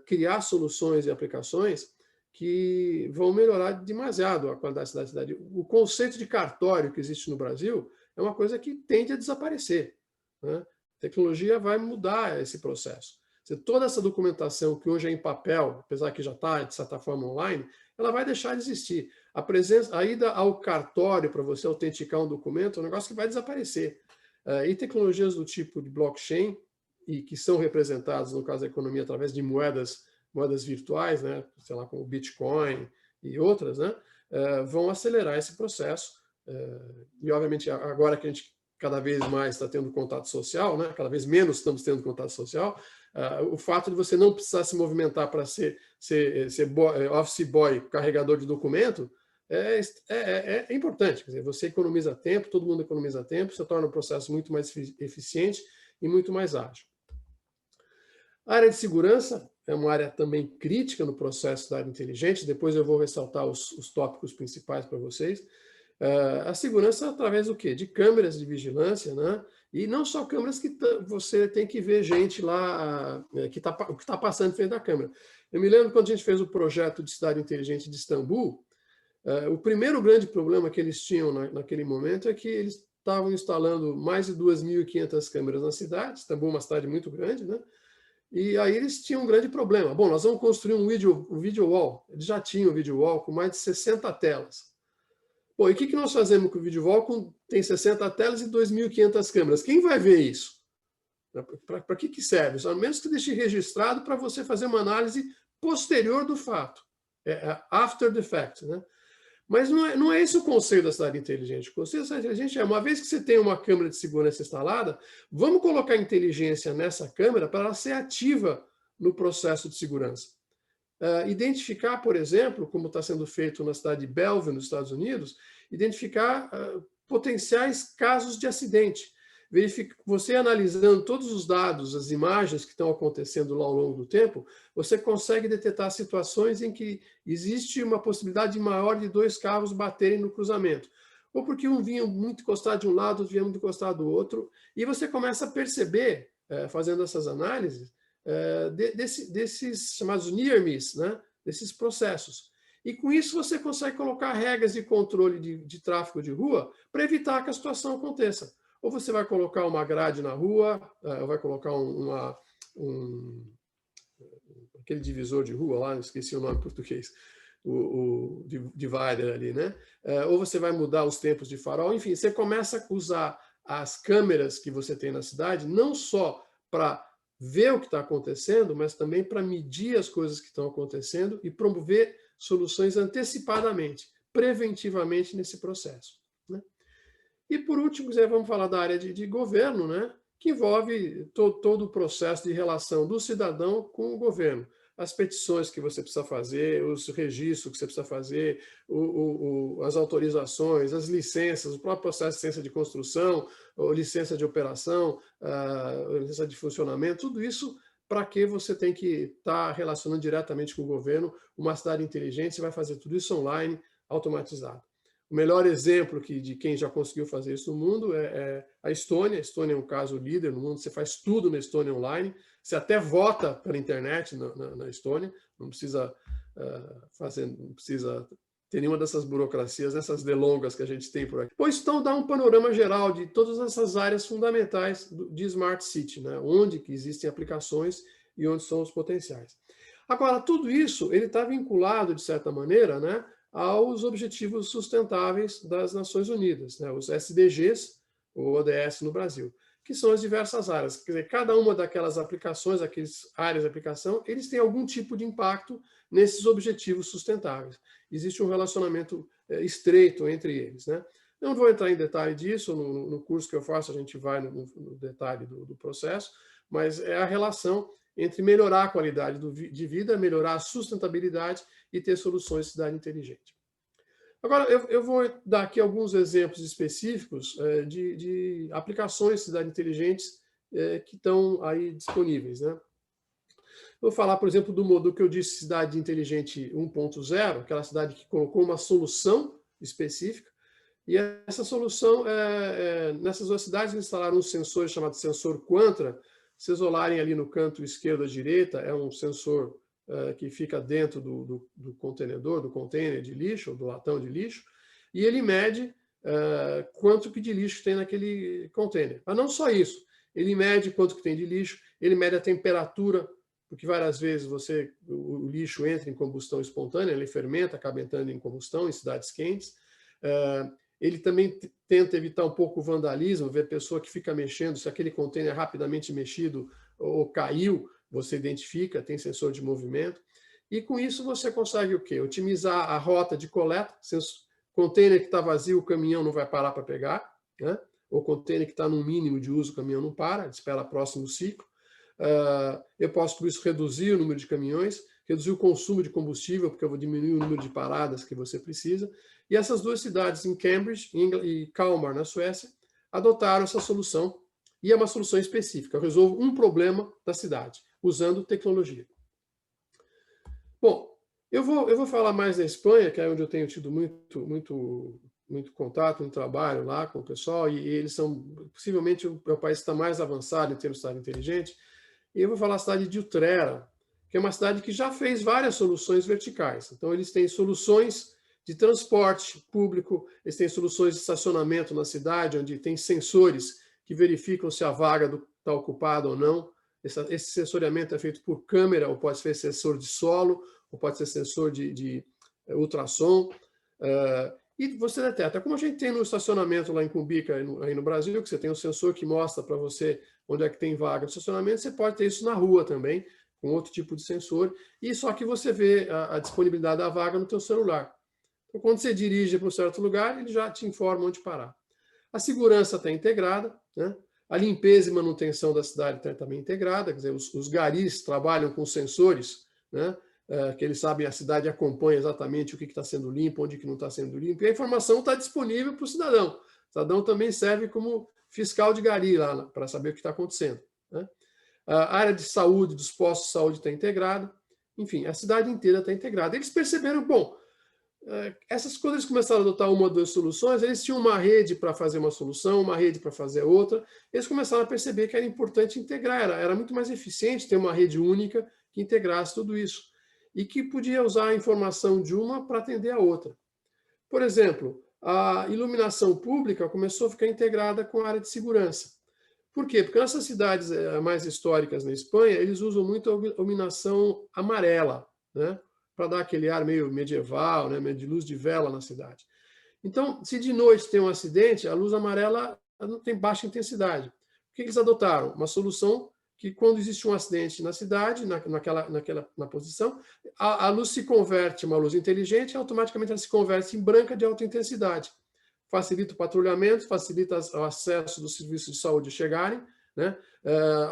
criar soluções e aplicações que vão melhorar demasiado a qualidade da cidade. O conceito de cartório que existe no Brasil é uma coisa que tende a desaparecer, né? A tecnologia vai mudar esse processo. Toda essa documentação que hoje é em papel, apesar que já está, de certa forma, online, ela vai deixar de existir. A ida ao cartório para você autenticar um documento é um negócio que vai desaparecer. E tecnologias do tipo de blockchain, e que são representadas, no caso da economia, através de moedas virtuais, né, sei lá, como o Bitcoin e outras, né, vão acelerar esse processo. E, obviamente, agora que a gente cada vez mais está tendo contato social, né, cada vez menos estamos tendo contato social, o fato de você não precisar se movimentar para ser office boy, carregador de documento, é importante. Quer dizer, você economiza tempo, todo mundo economiza tempo, você torna o processo muito mais eficiente e muito mais ágil. A área de segurança é uma área também crítica no processo da área inteligente, depois eu vou ressaltar os tópicos principais para vocês. A segurança através do quê? De câmeras de vigilância, né? E não só câmeras que você tem que ver gente lá, o que está passando em frente da câmera. Eu me lembro quando a gente fez o projeto de cidade inteligente de Istambul, o primeiro grande problema que eles tinham naquele momento é que eles estavam instalando mais de 2.500 câmeras na cidade. Istambul é uma cidade muito grande, né? E aí eles tinham um grande problema. Bom, nós vamos construir um video wall. Eles já tinham um video wall com mais de 60 telas. Bom, e o que nós fazemos com o video wall? Tem 60 telas e 2.500 câmeras. Quem vai ver isso? Para que serve? Só menos que deixe registrado para você fazer uma análise posterior do fato. After the fact, né? Mas não é esse o conceito da cidade inteligente. O conceito da cidade inteligente é, uma vez que você tem uma câmera de segurança instalada, vamos colocar inteligência nessa câmera para ela ser ativa no processo de segurança. Identificar, por exemplo, como está sendo feito na cidade de Bellevue, nos Estados Unidos, identificar potenciais casos de acidente. Você analisando todos os dados, as imagens que estão acontecendo lá ao longo do tempo, você consegue detectar situações em que existe uma possibilidade maior de 2 carros baterem no cruzamento. Ou porque um vinha muito encostado de um lado, outro vinha muito encostado do outro, e você começa a perceber, fazendo essas análises, desses chamados near miss, né? Desses processos. E com isso você consegue colocar regras de controle de tráfego de rua para evitar que a situação aconteça. Ou você vai colocar uma grade na rua, ou vai colocar aquele divisor de rua lá, esqueci o nome em português, o divider ali, né? Ou você vai mudar os tempos de farol, enfim, você começa a usar as câmeras que você tem na cidade, não só para ver o que está acontecendo, mas também para medir as coisas que estão acontecendo e promover soluções antecipadamente, preventivamente nesse processo, né? E, por último, vamos falar da área de governo, né? Que envolve todo o processo de relação do cidadão com o governo. As petições que você precisa fazer, os registros que você precisa fazer, as autorizações, as licenças, o próprio processo de licença de construção, licença de operação, licença de funcionamento, tudo isso para que você tem que estar relacionando diretamente com o governo. Uma cidade inteligente, você vai fazer tudo isso online, automatizado. O melhor exemplo de quem já conseguiu fazer isso no mundo é a Estônia. A Estônia é um caso líder no mundo, você faz tudo na Estônia online, você até vota pela internet na Estônia, não precisa não precisa ter nenhuma dessas burocracias, dessas delongas que a gente tem por aqui. Pois então dá um panorama geral de todas essas áreas fundamentais de Smart City, né? Onde que existem aplicações e onde são os potenciais. Agora, tudo isso ele está vinculado, de certa maneira, né, aos Objetivos Sustentáveis das Nações Unidas, né, os SDGs, ou ODS no Brasil, que são as diversas áreas. Quer dizer, cada uma daquelas aplicações, aquelas áreas de aplicação, eles têm algum tipo de impacto nesses objetivos sustentáveis. Existe um relacionamento estreito entre eles, né? Não vou entrar em detalhe disso, no curso que eu faço a gente vai no detalhe do processo, mas é a relação entre melhorar a qualidade de vida, melhorar a sustentabilidade e ter soluções de cidade inteligente. Agora, eu vou dar aqui alguns exemplos específicos de aplicações de cidade inteligentes que estão aí disponíveis, né? Vou falar, por exemplo, do modo que eu disse cidade inteligente 1.0, aquela cidade que colocou uma solução específica, e essa solução, nessas duas cidades, instalaram um sensor chamado sensor Quantra. Se vocês olharem ali no canto esquerdo à direita, é um sensor que fica dentro do contenedor, do container de lixo, ou do latão de lixo, e ele mede quanto que de lixo tem naquele container. Mas não só isso, ele mede quanto que tem de lixo, ele mede a temperatura, porque várias vezes o lixo entra em combustão espontânea, ele fermenta, acaba entrando em combustão em cidades quentes. Ele também tenta evitar um pouco o vandalismo, ver pessoa que fica mexendo, se aquele container é rapidamente mexido ou caiu, você identifica, tem sensor de movimento. E com isso você consegue o quê? Otimizar a rota de coleta. Container que está vazio, o caminhão não vai parar para pegar, né? O container que está no mínimo de uso, o caminhão não para, espera o próximo ciclo. Eu posso, por isso, reduzir o número de caminhões, reduzir o consumo de combustível, porque eu vou diminuir o número de paradas que você precisa. E essas duas cidades, em Cambridge e Kalmar, na Suécia, adotaram essa solução, e é uma solução específica. Eu resolvo um problema da cidade, usando tecnologia. Bom, eu vou falar mais da Espanha, que é onde eu tenho tido muito contato, muito trabalho lá com o pessoal, e eles são, possivelmente, o país que está mais avançado em termos de cidade inteligente. E eu vou falar da cidade de Utrera, que é uma cidade que já fez várias soluções verticais. Então, eles têm soluções de transporte público, eles têm soluções de estacionamento na cidade, onde tem sensores que verificam se a vaga está ocupada ou não. Esse sensoriamento é feito por câmera, ou pode ser sensor de solo, ou pode ser sensor de ultrassom. E você detecta, como a gente tem no estacionamento lá em Cumbica, aí no Brasil, que você tem um sensor que mostra para você onde é que tem vaga de estacionamento, você pode ter isso na rua também, com outro tipo de sensor, e só que você vê a disponibilidade da vaga no teu celular. Então, quando você dirige para um certo lugar, ele já te informa onde parar. A segurança está integrada, né? A limpeza e manutenção da cidade está também integrada, quer dizer, os garis trabalham com sensores, né? Que eles sabem, a cidade acompanha exatamente o que está sendo limpo, onde que não está sendo limpo, e a informação está disponível para o cidadão. O cidadão também serve como fiscal de gari lá, para saber o que está acontecendo, né? A área de saúde, dos postos de saúde está integrada. Enfim, a cidade inteira está integrada. Eles perceberam, bom, quando eles começaram a adotar uma ou duas soluções, eles tinham uma rede para fazer uma solução, uma rede para fazer outra. Eles começaram a perceber que era importante integrar, era muito mais eficiente ter uma rede única que integrasse tudo isso e que podia usar a informação de uma para atender a outra. Por exemplo, a iluminação pública começou a ficar integrada com a área de segurança. Por quê? Porque nessas cidades mais históricas na Espanha, eles usam muito a iluminação amarela, né? Para dar aquele ar meio medieval, né? Meio de luz de vela na cidade. Então, se de noite tem um acidente, a luz amarela não tem baixa intensidade. O que eles adotaram? Uma solução que, quando existe um acidente na cidade, na posição, a luz se converte em uma luz inteligente e automaticamente ela se converte em branca de alta intensidade. Facilita o patrulhamento, facilita o acesso dos serviços de saúde chegarem, né?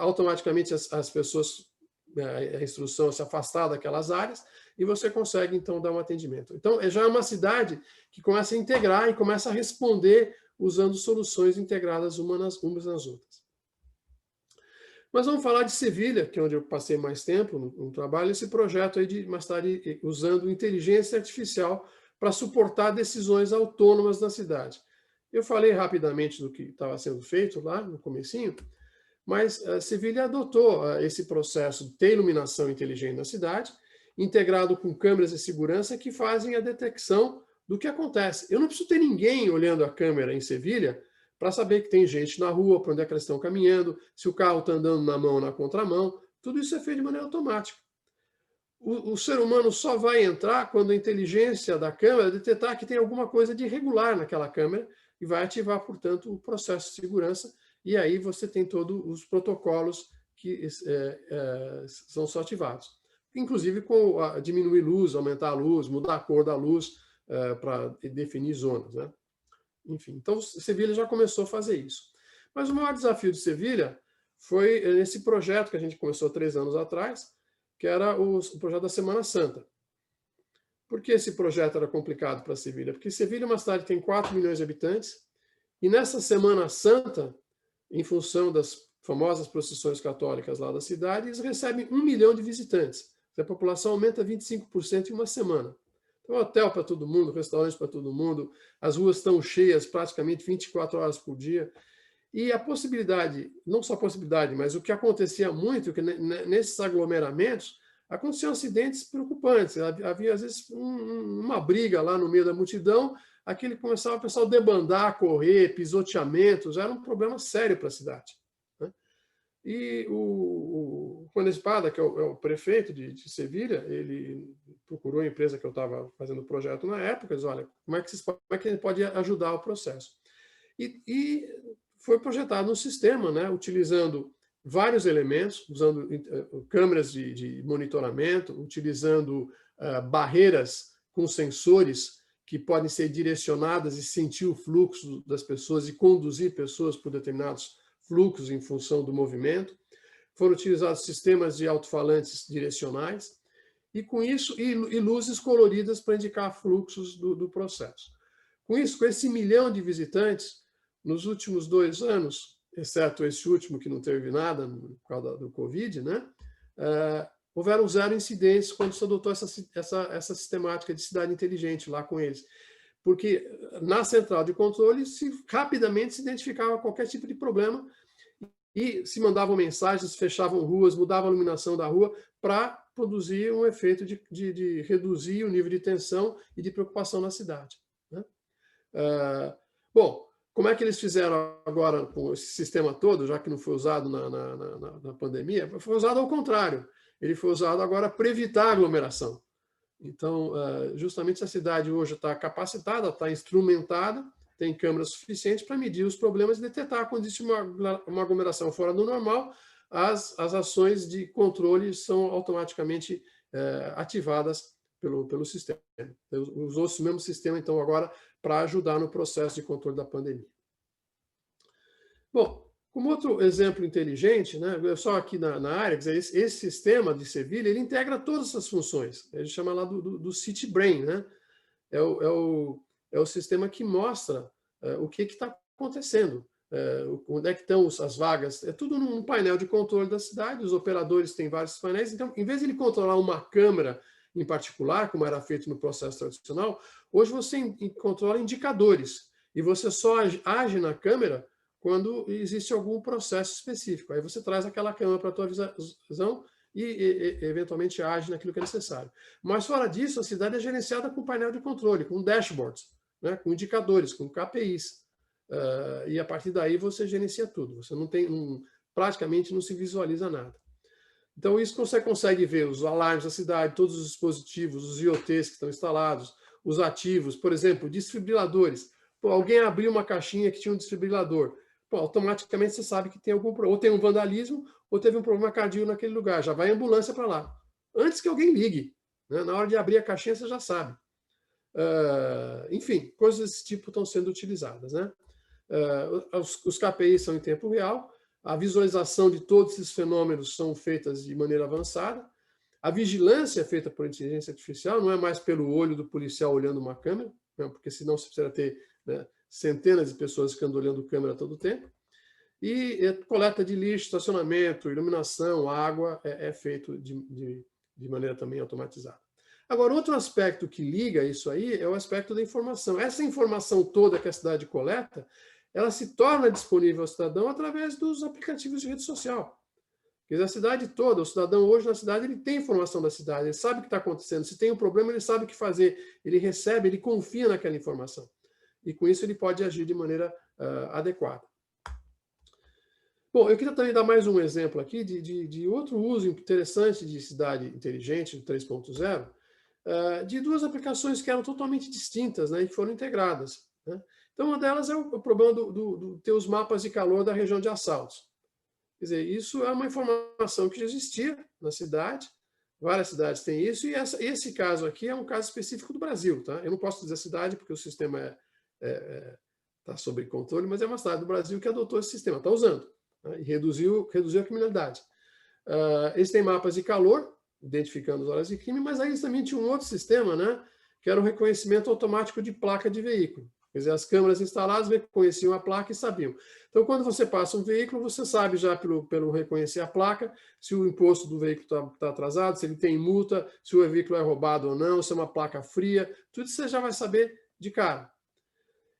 Automaticamente as pessoas, a instrução é se afastar daquelas áreas, e você consegue, então, dar um atendimento. Então, já é uma cidade que começa a integrar e começa a responder usando soluções integradas umas nas outras. Mas vamos falar de Sevilha, que é onde eu passei mais tempo no trabalho, esse projeto aí de, mais tarde, usando inteligência artificial para suportar decisões autônomas na cidade. Eu falei rapidamente do que estava sendo feito lá no comecinho, mas Sevilha adotou esse processo de ter iluminação inteligente na cidade, integrado com câmeras de segurança que fazem a detecção do que acontece. Eu não preciso ter ninguém olhando a câmera em Sevilha para saber que tem gente na rua, para onde é que eles estão caminhando, se o carro está andando na mão ou na contramão. Tudo isso é feito de maneira automática. O ser humano só vai entrar quando a inteligência da câmera detectar que tem alguma coisa de irregular naquela câmera e vai ativar, portanto, o processo de segurança. E aí você tem todos os protocolos que são só ativados. Inclusive com diminuir luz, aumentar a luz, mudar a cor da luz para definir zonas, né? Enfim, então Sevilha já começou a fazer isso. Mas o maior desafio de Sevilha foi esse projeto que a gente começou 3 anos atrás, que era o projeto da Semana Santa. Por que esse projeto era complicado para Sevilha? Porque Sevilha é uma cidade que tem 4 milhões de habitantes, e nessa Semana Santa, em função das famosas procissões católicas lá da cidade, eles recebem 1 milhão de visitantes. A população aumenta 25% em uma semana. Então, hotel para todo mundo, restaurante para todo mundo, as ruas estão cheias praticamente 24 horas por dia. E a possibilidade, não só a possibilidade, mas o que acontecia muito, que nesses aglomeramentos, aconteciam acidentes preocupantes. Havia, às vezes, uma briga lá no meio da multidão, aquele começava o pessoal a debandar, correr, pisoteamentos, era um problema sério para a cidade. E o Juan Espada, que é o prefeito de Sevilha, ele procurou a empresa que eu estava fazendo o projeto na época, e disse, olha, como é que a gente pode ajudar o processo? E foi projetado um sistema, né, utilizando vários elementos, usando câmeras de monitoramento, utilizando barreiras com sensores que podem ser direcionadas e sentir o fluxo das pessoas e conduzir pessoas por determinados fluxos em função do movimento. Foram utilizados sistemas de alto-falantes direcionais e, com isso, e luzes coloridas para indicar fluxos do processo. Com isso, com esse 1 milhão de visitantes, nos últimos 2 anos, exceto esse último que não teve nada por causa do Covid, né? Houveram 0 incidentes quando se adotou essa sistemática de cidade inteligente lá com eles. Porque na central de controle rapidamente se identificava qualquer tipo de problema e se mandavam mensagens, fechavam ruas, mudavam a iluminação da rua para produzir um efeito de reduzir o nível de tensão e de preocupação na cidade, né? Bom, como é que eles fizeram agora com esse sistema todo, já que não foi usado na pandemia? Foi usado ao contrário. Ele foi usado agora para evitar a aglomeração. Então, justamente a cidade hoje está capacitada, está instrumentada, tem câmeras suficientes para medir os problemas e detectar quando existe uma aglomeração fora do normal, as ações de controle são automaticamente ativadas pelo sistema. Usou esse mesmo sistema, então, agora para ajudar no processo de controle da pandemia. Bom, como outro exemplo inteligente, né, só aqui na área, esse sistema de Sevilha, ele integra todas essas funções. A gente chama lá do City Brain, né? É o sistema que mostra o que está acontecendo. onde é que estão as vagas, é tudo num painel de controle da cidade, os operadores têm vários painéis, então, em vez de ele controlar uma câmera em particular, como era feito no processo tradicional, hoje você controla indicadores, e você só age na câmera quando existe algum processo específico. Aí você traz aquela câmera para a tua visão e eventualmente age naquilo que é necessário. Mas fora disso, a cidade é gerenciada com painel de controle, com dashboards, né, com indicadores, com KPIs. E a partir daí você gerencia tudo. Você não tem, praticamente não se visualiza nada. Então, isso você consegue ver os alarmes da cidade, todos os dispositivos, os IoTs que estão instalados, os ativos, por exemplo, desfibriladores. Pô, alguém abriu uma caixinha que tinha um desfibrilador. Pô, automaticamente você sabe que tem algum problema, ou tem um vandalismo, ou teve um problema cardíaco naquele lugar. Já vai a ambulância para lá. Antes que alguém ligue, né? Na hora de abrir a caixinha, você já sabe. Enfim, coisas desse tipo estão sendo utilizadas, né? Os KPIs são em tempo real, a visualização de todos esses fenômenos são feitas de maneira avançada, a vigilância é feita por inteligência artificial, não é mais pelo olho do policial olhando uma câmera, né, porque senão você precisa ter, né, centenas de pessoas ficando olhando câmera todo o tempo, e coleta de lixo, estacionamento, iluminação, água é feito de maneira também automatizada. Agora, outro aspecto que liga isso aí é o aspecto da informação. Essa informação toda que a cidade coleta, ela se torna disponível ao cidadão através dos aplicativos de rede social. Quer dizer, a cidade toda, o cidadão hoje na cidade, ele tem informação da cidade, ele sabe o que está acontecendo. Se tem um problema, ele sabe o que fazer. Ele recebe, ele confia naquela informação. E com isso ele pode agir de maneira adequada. Bom, eu queria também dar mais um exemplo aqui de outro uso interessante de cidade inteligente, 3.0, de duas aplicações que eram totalmente distintas, né, e que foram integradas, né? Então, uma delas é o problema do ter os mapas de calor da região de assaltos. Quer dizer, isso é uma informação que já existia na cidade, várias cidades têm isso, e esse caso aqui é um caso específico do Brasil. Tá? Eu não posso dizer cidade, porque o sistema está sob controle, mas é uma cidade do Brasil que adotou esse sistema, está usando, né, e reduziu a criminalidade. Eles têm mapas de calor, identificando as horas de crime, mas aí eles também tinham um outro sistema, né, que era o reconhecimento automático de placa de veículo. Quer dizer, as câmeras instaladas reconheciam a placa e sabiam. Então, quando você passa um veículo, você sabe já pelo reconhecer a placa, se o imposto do veículo está atrasado, se ele tem multa, se o veículo é roubado ou não, se é uma placa fria, tudo isso você já vai saber de cara.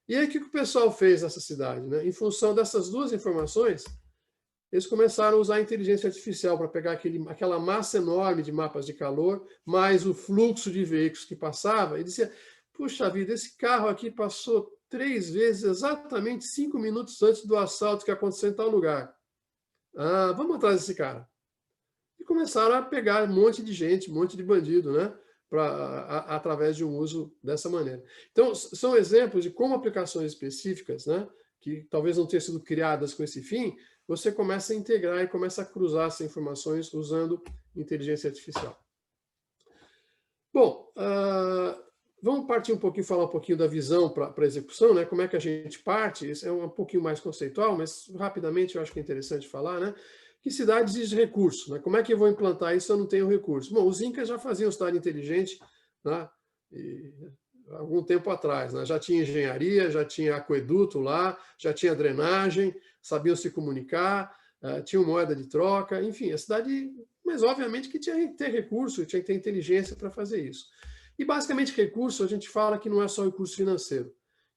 E aí, o que o pessoal fez nessa cidade, né? Em função dessas duas informações, eles começaram a usar a inteligência artificial para pegar aquela massa enorme de mapas de calor, mais o fluxo de veículos que passava, e dizia, puxa vida, esse carro aqui passou 3 vezes exatamente 5 minutos antes do assalto que aconteceu em tal lugar. Vamos atrás desse cara. E começaram a pegar um monte de gente, um monte de bandido, né? Através de um uso dessa maneira. Então, são exemplos de como aplicações específicas, né, que talvez não tenham sido criadas com esse fim, você começa a integrar e começa a cruzar essas informações usando inteligência artificial. Bom, vamos partir um pouquinho, falar um pouquinho da visão para a execução, né? Como é que a gente parte? Isso é um pouquinho mais conceitual, mas rapidamente eu acho que é interessante falar, né? Que cidade exige recurso, né? Como é que eu vou implantar isso se eu não tenho recurso? Bom, os incas já faziam cidade inteligente, né? Algum tempo atrás, né? Já tinha engenharia, já tinha aqueduto lá, já tinha drenagem, sabiam se comunicar, tinham moeda de troca, enfim, a cidade, mas obviamente que tinha que ter recurso, tinha que ter inteligência para fazer isso. E basicamente recurso, a gente fala que não é só recurso financeiro.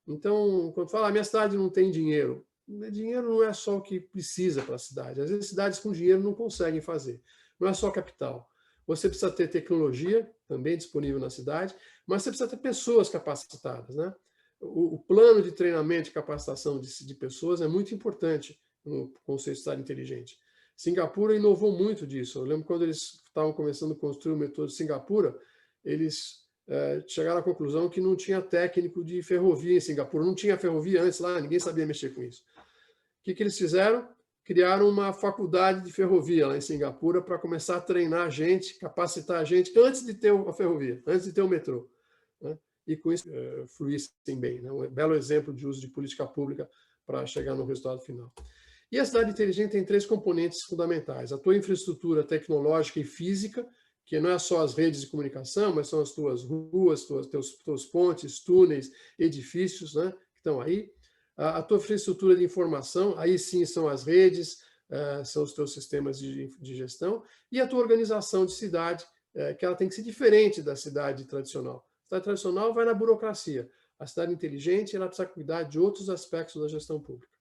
Então, quando fala, minha cidade não tem dinheiro, dinheiro não é só o que precisa para a cidade. Às vezes cidades com dinheiro não conseguem fazer. Não é só capital. Você precisa ter tecnologia também disponível na cidade, mas você precisa ter pessoas capacitadas, né? O plano de treinamento e capacitação de pessoas é muito importante no conceito de cidade inteligente. Singapura inovou muito disso. Eu lembro quando eles estavam começando a construir o metrô de Singapura, eles chegaram à conclusão que não tinha técnico de ferrovia em Singapura. Não tinha ferrovia antes lá, ninguém sabia mexer com isso. O que eles fizeram? Criaram uma faculdade de ferrovia lá em Singapura para começar a treinar a gente, capacitar a gente antes de ter a ferrovia, antes de ter o metrô, né? E com isso fluíssem bem, né? Um belo exemplo de uso de política pública para chegar no resultado final. E a cidade inteligente tem 3 componentes fundamentais. A tua infraestrutura tecnológica e física, que não é só as redes de comunicação, mas são as tuas ruas, teus pontes, túneis, edifícios, né, que estão aí. a tua infraestrutura de informação, aí sim são as redes, são os teus sistemas de gestão, e a tua organização de cidade, que ela tem que ser diferente da cidade tradicional. A cidade tradicional vai na burocracia. A cidade inteligente, ela precisa cuidar de outros aspectos da gestão pública.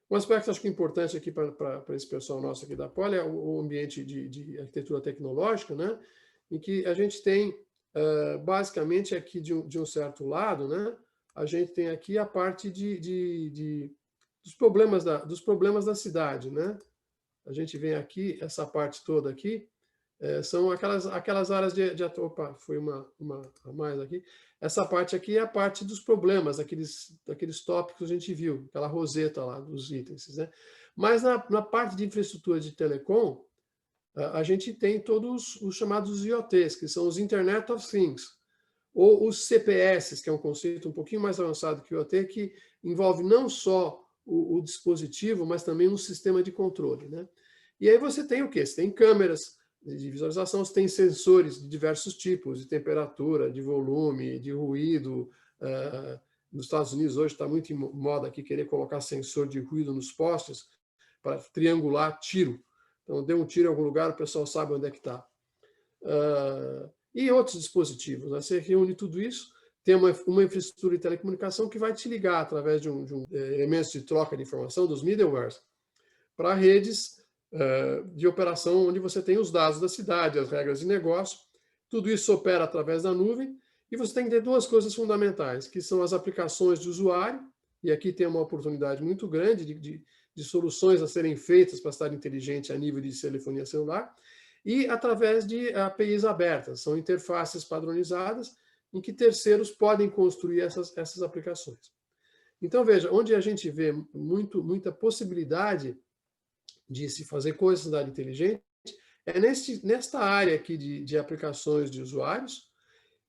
Um aspecto, acho que importante aqui para esse pessoal nosso aqui da Poli é o ambiente de arquitetura tecnológica, né? Em que a gente tem, basicamente, aqui de um certo lado, né? A gente tem aqui a parte dos problemas da cidade, né? A gente vem aqui, essa parte toda aqui, são aquelas áreas de... Opa, foi uma a mais aqui. Essa parte aqui é a parte dos problemas, daqueles tópicos que a gente viu, aquela roseta lá dos itens, né? Mas na parte de infraestrutura de telecom, a gente tem todos os chamados IoTs, que são os Internet of Things, ou os CPS, que é um conceito um pouquinho mais avançado que o IoT, que envolve não só o dispositivo, mas também um sistema de controle, né? E aí você tem o quê? Você tem câmeras de visualização, você tem sensores de diversos tipos, de temperatura, de volume, de ruído. Nos Estados Unidos hoje está muito em moda aqui querer colocar sensor de ruído nos postes para triangular tiro. Então, deu um tiro em algum lugar, o pessoal sabe onde é que está. E outros dispositivos, né? Você reúne tudo isso, tem uma infraestrutura de telecomunicação que vai te ligar através de elementos de troca de informação, dos middlewares, para redes de operação onde você tem os dados da cidade, as regras de negócio. Tudo isso opera através da nuvem, e você tem que ter duas coisas fundamentais, que são as aplicações de usuário, e aqui tem uma oportunidade muito grande de soluções a serem feitas para a cidade inteligente a nível de telefonia celular, e através de APIs abertas, são interfaces padronizadas em que terceiros podem construir essas aplicações. Então, veja, onde a gente vê muita possibilidade de se fazer coisas na cidade inteligente é nesta área aqui de aplicações de usuários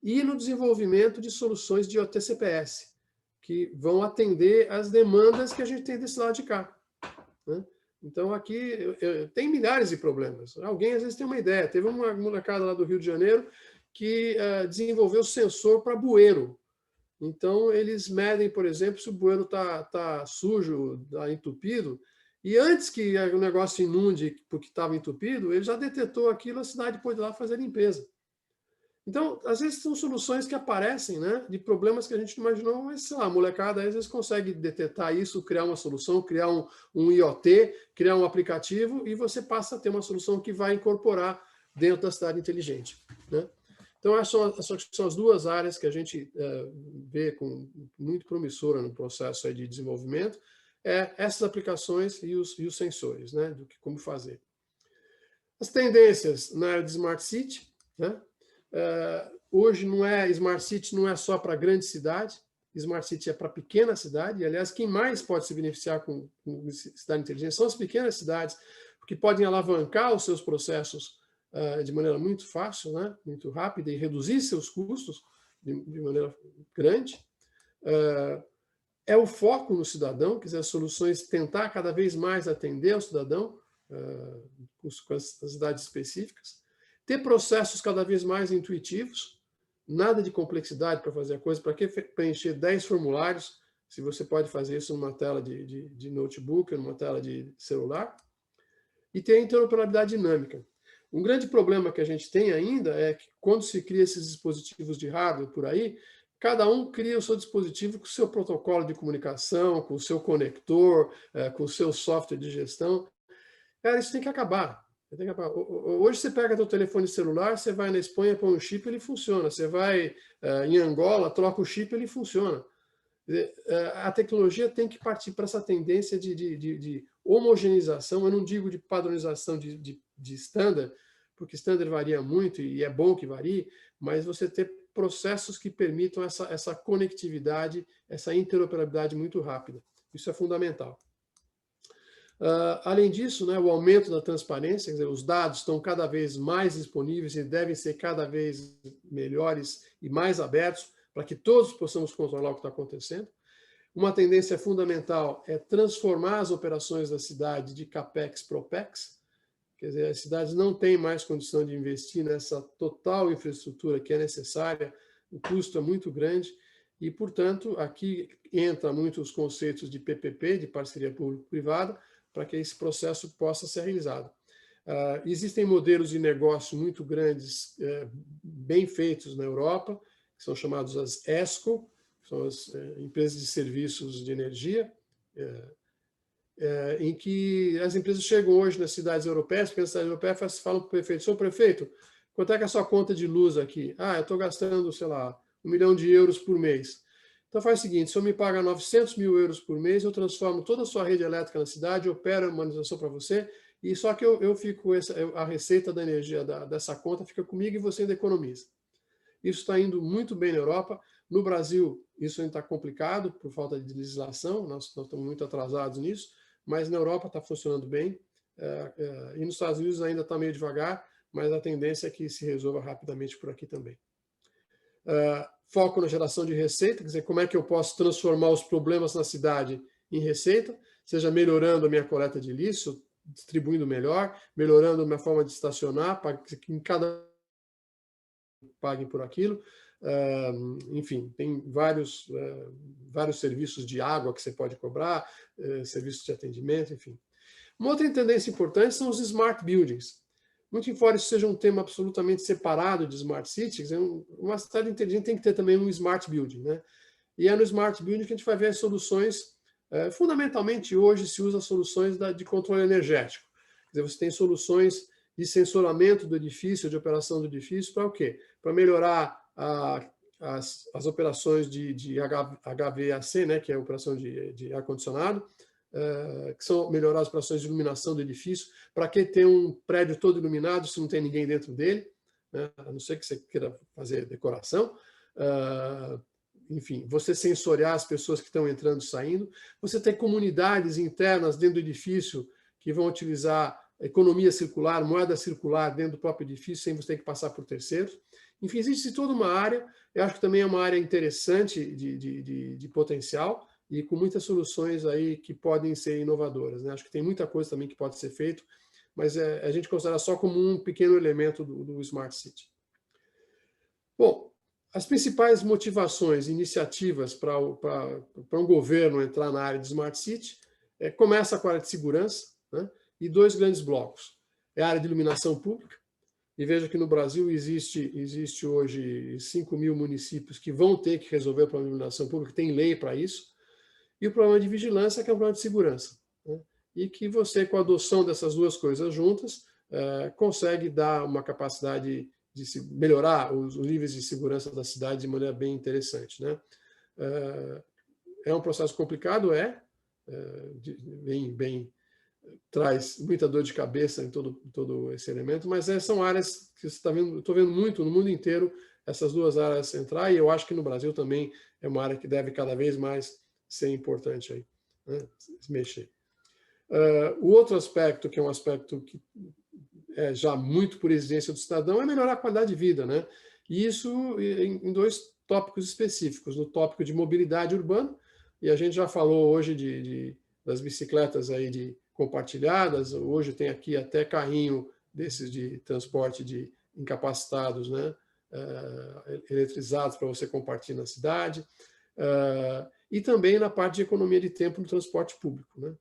e no desenvolvimento de soluções de OTCPS, que vão atender às demandas que a gente tem desse lado de cá, né? Então, aqui tem milhares de problemas. Alguém, às vezes, tem uma ideia. Teve uma molecada lá do Rio de Janeiro que desenvolveu sensor para bueiro. Então, eles medem, por exemplo, se o bueiro está sujo, está entupido, e antes que o negócio inunde porque estava entupido, ele já detectou aquilo, a cidade pode ir lá fazer a limpeza. Então, às vezes, são soluções que aparecem, né, de problemas que a gente não imaginou, mas, sei lá, a molecada, às vezes, consegue detectar isso, criar uma solução, criar um IoT, criar um aplicativo, e você passa a ter uma solução que vai incorporar dentro da cidade inteligente, né? Então, essas são as duas áreas que a gente vê com muito promissora no processo aí de desenvolvimento, essas aplicações e os sensores, né, do que como fazer. As tendências na área de Smart City, né? Hoje Smart City não é só para grande cidade, Smart City é para pequena cidade, e, aliás, quem mais pode se beneficiar com cidade inteligente são as pequenas cidades, porque podem alavancar os seus processos de maneira muito fácil, né? Muito rápida, e reduzir seus custos de maneira grande. É o foco no cidadão, quer dizer, as soluções tentar cada vez mais atender ao cidadão com as cidades específicas. Ter processos cada vez mais intuitivos, nada de complexidade para fazer a coisa. Para que preencher 10 formulários, se você pode fazer isso numa tela de notebook, ou numa tela de celular? E ter a interoperabilidade dinâmica. Um grande problema que a gente tem ainda é que, quando se cria esses dispositivos de hardware por aí, cada um cria o seu dispositivo com o seu protocolo de comunicação, com o seu conector, com o seu software de gestão. Cara, isso tem que acabar. Hoje você pega seu telefone celular, você vai na Espanha, põe um chip, ele funciona. Você vai em Angola, troca o chip, ele funciona. A tecnologia tem que partir para essa tendência de homogeneização. Eu não digo de padronização de standard, porque standard varia muito e é bom que varie, mas você ter processos que permitam essa conectividade, essa interoperabilidade muito rápida. Isso é fundamental. Além disso, né, o aumento da transparência, quer dizer, os dados estão cada vez mais disponíveis e devem ser cada vez melhores e mais abertos para que todos possamos controlar o que está acontecendo. Uma tendência fundamental é transformar as operações da cidade de CAPEX para OPEX. Quer dizer, as cidades não têm mais condição de investir nessa total infraestrutura que é necessária, o custo é muito grande, e, portanto, aqui entra muito os conceitos de PPP, de parceria público-privada, para que esse processo possa ser realizado. Existem modelos de negócio muito grandes, bem feitos na Europa, que são chamados as ESCO, que são as empresas de serviços de energia, em que as empresas chegam hoje nas cidades europeias, porque nas cidades europeias falam para o prefeito: "Senhor prefeito, quanto é que é a sua conta de luz aqui?" "Ah, eu estou gastando, sei lá, 1 milhão de euros por mês." Então faz o seguinte: o senhor me paga 900 mil euros por mês, eu transformo toda a sua rede elétrica na cidade, opero a manutenção para você, e só que eu fico, a receita da energia dessa conta fica comigo e você ainda economiza. Isso está indo muito bem na Europa. No Brasil, isso ainda está complicado por falta de legislação, nós estamos muito atrasados nisso, mas na Europa está funcionando bem, e nos Estados Unidos ainda está meio devagar, mas a tendência é que se resolva rapidamente por aqui também. Foco na geração de receita, quer dizer, como é que eu posso transformar os problemas na cidade em receita, seja melhorando a minha coleta de lixo, distribuindo melhor, melhorando a minha forma de estacionar, para que em cada paguem por aquilo. Enfim, tem vários serviços de água que você pode cobrar, serviços de atendimento, enfim. Uma outra tendência importante são os smart buildings. Muito embora isso seja um tema absolutamente separado de smart cities, uma cidade inteligente tem que ter também um smart building, né? E é no smart building que a gente vai ver as soluções. Fundamentalmente, hoje se usa soluções de controle energético. Quer dizer, você tem soluções de sensoramento do edifício, de operação do edifício, para o quê? Para melhorar as operações de HVAC, né, que é a operação de ar-condicionado, que são melhorar as operações de iluminação do edifício. Para que ter um prédio todo iluminado se não tem ninguém dentro dele, né? A não ser que você queira fazer decoração. Enfim, você sensoriar as pessoas que estão entrando e saindo. Você tem comunidades internas dentro do edifício que vão utilizar economia circular, moeda circular dentro do próprio edifício, sem você ter que passar por terceiros. Enfim, existe toda uma área, eu acho que também é uma área interessante de potencial, e com muitas soluções aí que podem ser inovadoras, né? Acho que tem muita coisa também que pode ser feito, mas a gente considera só como um pequeno elemento do Smart City. Bom, as principais motivações, iniciativas para um governo entrar na área de Smart City, começa com a área de segurança, né? E dois grandes blocos. É a área de iluminação pública, e veja que no Brasil existe hoje 5.000 municípios que vão ter que resolver o problema de iluminação pública, tem lei para isso, e o problema de vigilância, que é um problema de segurança, né? E que você, com a adoção dessas duas coisas juntas, consegue dar uma capacidade de melhorar os níveis de segurança da cidade de maneira bem interessante, né? É um processo complicado, traz muita dor de cabeça em todo esse elemento, mas são áreas que você está vendo, estou vendo muito no mundo inteiro essas duas áreas entrar, e eu acho que no Brasil também é uma área que deve cada vez mais ser importante aí, né? Se mexer. O outro aspecto, que é um aspecto que é já muito por exigência do cidadão, é melhorar a qualidade de vida, né? E isso em dois tópicos específicos, no tópico de mobilidade urbana, e a gente já falou hoje das bicicletas aí compartilhadas, hoje tem aqui até carrinho desses de transporte de incapacitados, né? Eletrizados para você compartilhar na cidade, e também na parte de economia de tempo no transporte público, né?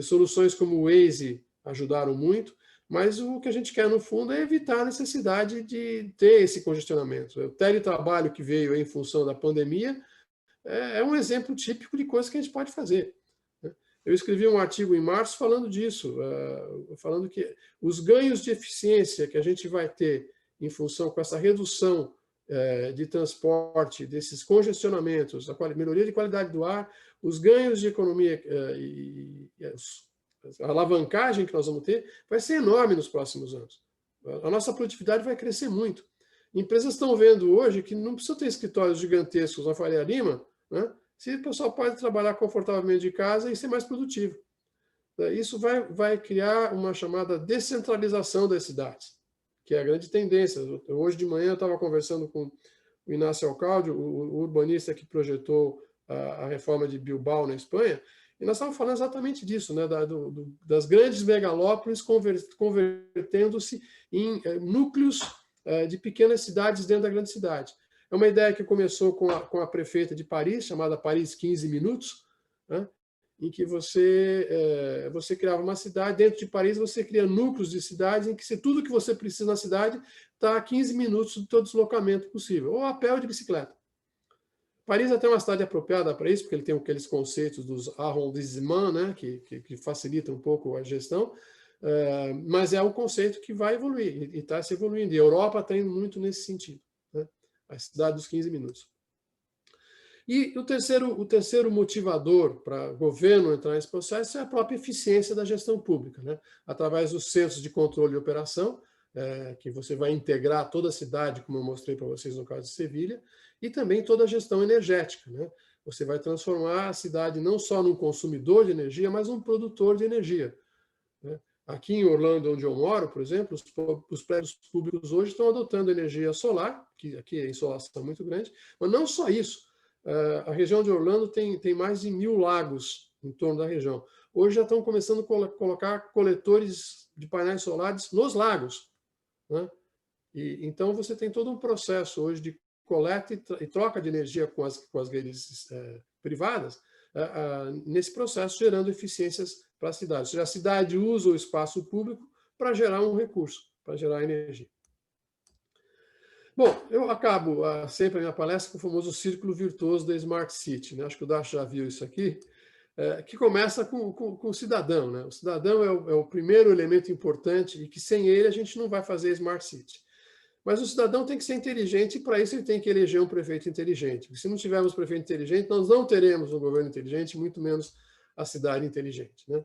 Soluções como o Waze ajudaram muito, mas o que a gente quer, no fundo, é evitar a necessidade de ter esse congestionamento. O teletrabalho que veio em função da pandemia é um exemplo típico de coisa que a gente pode fazer. Eu escrevi um artigo em março falando disso, falando que os ganhos de eficiência que a gente vai ter em função com essa redução de transporte, desses congestionamentos, a melhoria de qualidade do ar, os ganhos de economia e a alavancagem que nós vamos ter vai ser enorme nos próximos anos. A nossa produtividade vai crescer muito. Empresas estão vendo hoje que não precisa ter escritórios gigantescos na Faria Lima, né? Se o pessoal pode trabalhar confortavelmente de casa e ser mais produtivo. Isso vai criar uma chamada descentralização das cidades, que é a grande tendência. Hoje de manhã eu estava conversando com o Inácio Alcalde, o urbanista que projetou a reforma de Bilbao, na Espanha, e nós estávamos falando exatamente disso, né? Das grandes megalópolis convertendo-se em núcleos de pequenas cidades dentro da grande cidade. É uma ideia que começou com a prefeita de Paris, chamada Paris 15 Minutos, né? Em que você criava uma cidade, dentro de Paris você cria núcleos de cidades em que tudo que você precisa na cidade está a 15 minutos do seu deslocamento possível, ou a pé ou de bicicleta. Paris é até uma cidade apropriada para isso, porque ele tem aqueles conceitos dos arrondissements, né, que facilitam um pouco a gestão, mas é um conceito que vai evoluir, e está se evoluindo. E a Europa está indo muito nesse sentido, né? A cidade dos 15 minutos. E o terceiro motivador para o governo entrar nesse processo é a própria eficiência da gestão pública, né? Através dos centros de controle e operação, que você vai integrar toda a cidade, como eu mostrei para vocês no caso de Sevilha, e também toda a gestão energética, né? Você vai transformar a cidade não só num consumidor de energia, mas num produtor de energia, né? Aqui em Orlando, onde eu moro, por exemplo, os prédios públicos hoje estão adotando energia solar, que aqui a insolação é muito grande, mas não só isso. A região de Orlando tem mais de 1.000 lagos em torno da região. Hoje já estão começando a colocar coletores de painéis solares nos lagos, né? Então você tem todo um processo hoje de coleta e troca de energia com as redes privadas, nesse processo gerando eficiências para a cidade. Ou seja, a cidade usa o espaço público para gerar um recurso, para gerar energia. Bom, eu acabo sempre a minha palestra com o famoso círculo virtuoso da Smart City, né? Acho que o Darcio já viu isso aqui, que começa com o cidadão, né? O cidadão é o primeiro elemento importante e que sem ele a gente não vai fazer Smart City. Mas o cidadão tem que ser inteligente e para isso ele tem que eleger um prefeito inteligente. Porque se não tivermos prefeito inteligente, nós não teremos um governo inteligente, muito menos a cidade inteligente, né?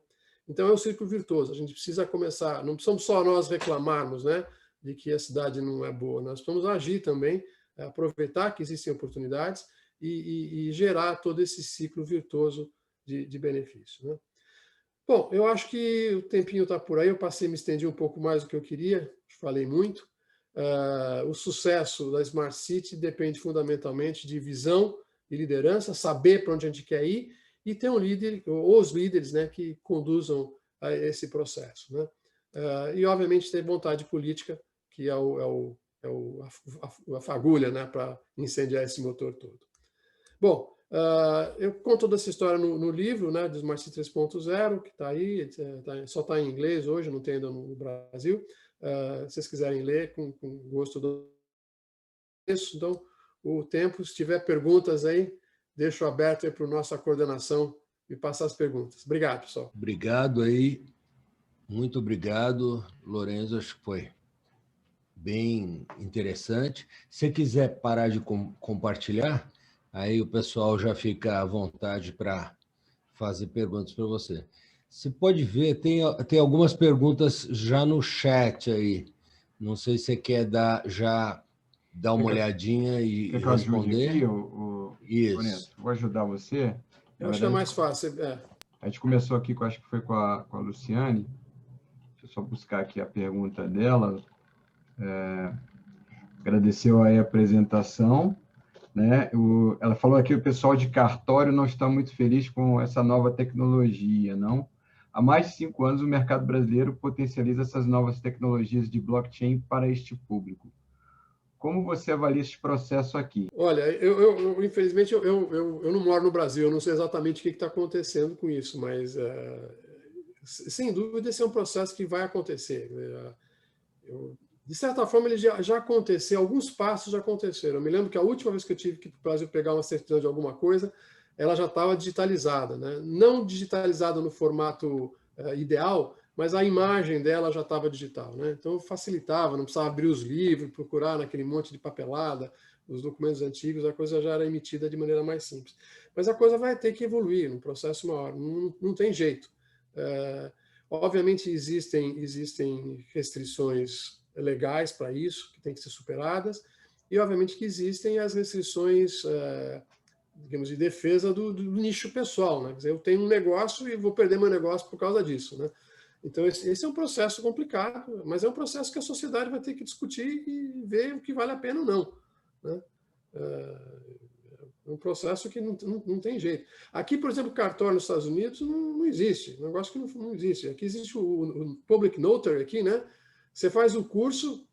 Então é o círculo virtuoso. A gente precisa começar, não precisamos só nós reclamarmos, né, de que a cidade não é boa. Nós precisamos agir também, aproveitar que existem oportunidades e gerar todo esse ciclo virtuoso de benefício, né? Bom, eu acho que o tempinho está por aí. Eu me estendi um pouco mais do que eu queria, falei muito. O sucesso da Smart City depende fundamentalmente de visão e liderança, saber para onde a gente quer ir e ter um líder, ou os líderes, né, que conduzam a esse processo, né? E, obviamente, ter vontade política, que é a fagulha, né, para incendiar esse motor todo. Bom, eu conto toda essa história no livro, né, do Smart City 3.0, que está aí, só está em inglês hoje, não tem ainda no Brasil. Se vocês quiserem ler, com gosto do texto. Então, o tempo, se tiver perguntas aí, deixo aberto aí para a nossa coordenação e passar as perguntas. Obrigado, pessoal. Obrigado aí. Muito obrigado, Lorenzo. Acho que foi bem interessante. Se quiser parar de compartilhar, aí o pessoal já fica à vontade para fazer perguntas para você. Você pode ver, tem algumas perguntas já no chat aí. Não sei se você quer já dar uma olhadinha e responder. Aqui, Isso. Lorenzo, vou ajudar você. Eu acho que é mais fácil. A gente começou aqui, acho que foi com a Luciane. Deixa eu só buscar aqui a pergunta dela. Agradeceu aí a apresentação, né? Ela falou aqui que o pessoal de cartório não está muito feliz com essa nova tecnologia, não? Há mais de 5 anos, o mercado brasileiro potencializa essas novas tecnologias de blockchain para este público. Como você avalia esse processo aqui? Olha, infelizmente, eu não moro no Brasil, eu não sei exatamente o que está acontecendo com isso, mas, sem dúvida, esse é um processo que vai acontecer. De certa forma, ele já aconteceu, alguns passos já aconteceram. Eu me lembro que a última vez que eu tive que ir para o Brasil pegar uma certidão de alguma coisa, ela já estava digitalizada, né? Não digitalizada no formato ideal, mas a imagem dela já estava digital, né? Então facilitava, não precisava abrir os livros, procurar naquele monte de papelada, os documentos antigos, a coisa já era emitida de maneira mais simples. Mas a coisa vai ter que evoluir, no processo maior, não tem jeito. Obviamente existem restrições legais para isso, que têm que ser superadas, e obviamente que existem as restrições, digamos, de defesa do nicho pessoal, né? Quer dizer, eu tenho um negócio e vou perder meu negócio por causa disso, né? Então, esse é um processo complicado, mas é um processo que a sociedade vai ter que discutir e ver o que vale a pena ou não, né? É um processo que não tem jeito. Aqui, por exemplo, cartório nos Estados Unidos não existe, um negócio que não existe. Aqui existe o Public Notary, aqui, né? Você faz o curso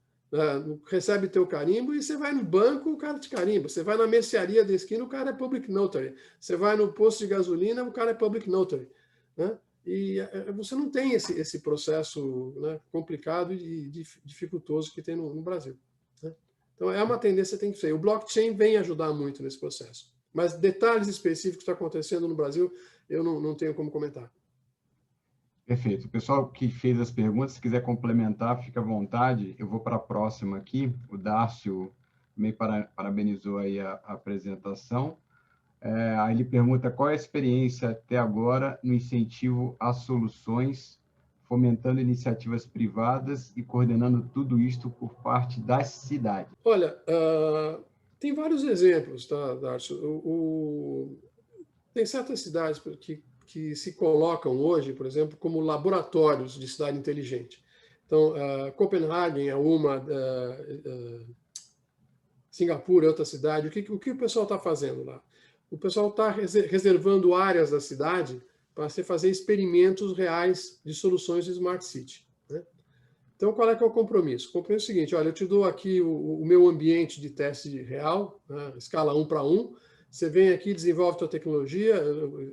recebe teu carimbo e você vai no banco, o cara te carimba. Você vai na mercearia da esquina, o cara é public notary. Você vai no posto de gasolina, o cara é public notary. Né? E você não tem esse processo, né, complicado e dificultoso que tem no Brasil. Né? Então, é uma tendência que tem que ser. O blockchain vem ajudar muito nesse processo. Mas detalhes específicos que estão acontecendo no Brasil, eu não tenho como comentar. Perfeito. O pessoal que fez as perguntas, se quiser complementar, fica à vontade. Eu vou para a próxima aqui. O Dácio também parabenizou aí a apresentação. Aí ele pergunta qual é a experiência até agora no incentivo às soluções, fomentando iniciativas privadas e coordenando tudo isto por parte das cidades. Olha, tem vários exemplos, tá, Darcio? Tem certas cidades que se colocam hoje, por exemplo, como laboratórios de cidade inteligente. Então, Copenhague é uma, Singapura é outra cidade. O que o pessoal está fazendo lá? O pessoal está reservando áreas da cidade para se fazer experimentos reais de soluções de Smart City. Né? Então, qual é que é o compromisso? O compromisso é o seguinte, olha, eu te dou aqui o meu ambiente de teste real, né, escala 1:1, você vem aqui, desenvolve a tua tecnologia,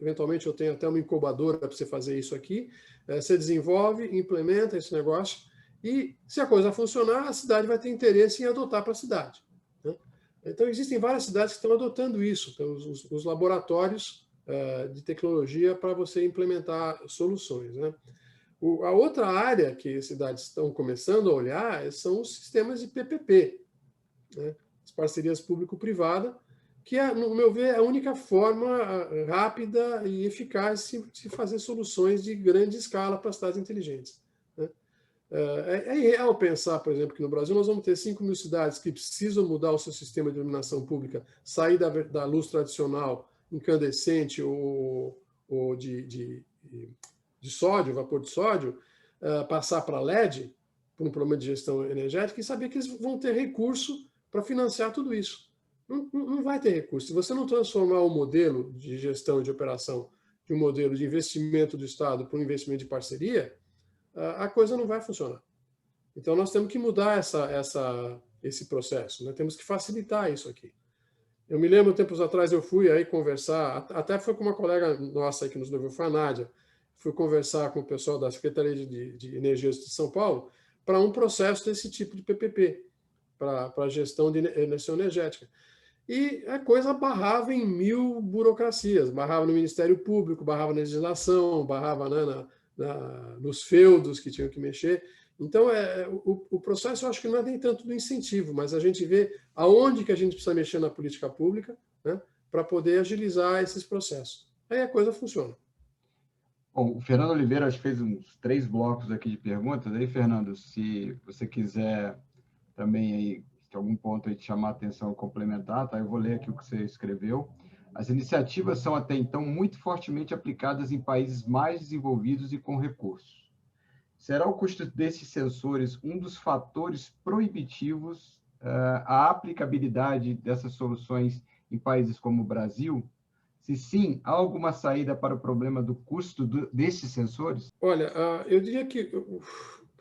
eventualmente eu tenho até uma incubadora para você fazer isso aqui, você desenvolve, implementa esse negócio, e se a coisa funcionar, a cidade vai ter interesse em adotar para a cidade. Né? Então, existem várias cidades que estão adotando isso, então, os laboratórios de tecnologia para você implementar soluções. Né? A outra área que as cidades estão começando a olhar são os sistemas de PPP, né? As parcerias público-privada, que, no meu ver, é a única forma rápida e eficaz de fazer soluções de grande escala para cidades inteligentes. Né? É irreal pensar, por exemplo, que no Brasil nós vamos ter 5.000 cidades que precisam mudar o seu sistema de iluminação pública, sair da luz tradicional, incandescente ou de sódio, vapor de sódio, passar para LED, por um problema de gestão energética, e saber que eles vão ter recurso para financiar tudo isso. Não vai ter recurso. Se você não transformar o modelo de gestão e de operação de um modelo de investimento do Estado para um investimento de parceria, a coisa não vai funcionar. Então, nós temos que mudar esse processo, né? Temos que facilitar isso aqui. Eu me lembro, tempos atrás, eu fui aí conversar, até foi com uma colega nossa aí que nos levou, foi a Nádia, fui conversar com o pessoal da Secretaria de Energia de São Paulo para um processo desse tipo de PPP, para a gestão de energética. E a coisa barrava em 1000 burocracias, barrava no Ministério Público, barrava na legislação, barrava, né, nos feudos que tinham que mexer. Então, o processo, eu acho que não é nem tanto do incentivo, mas a gente vê aonde que a gente precisa mexer na política pública, né, para poder agilizar esses processos. Aí a coisa funciona. Bom, o Fernando Oliveira acho que fez uns 3 blocos aqui de perguntas. Aí, Fernando, se você quiser também aí, se algum ponto aí te chamar a atenção complementar, tá? Eu vou ler aqui o que você escreveu. As iniciativas são até então muito fortemente aplicadas em países mais desenvolvidos e com recursos. Será o custo desses sensores um dos fatores proibitivos à aplicabilidade dessas soluções em países como o Brasil? Se sim, há alguma saída para o problema do custo desses sensores? Olha, eu diria que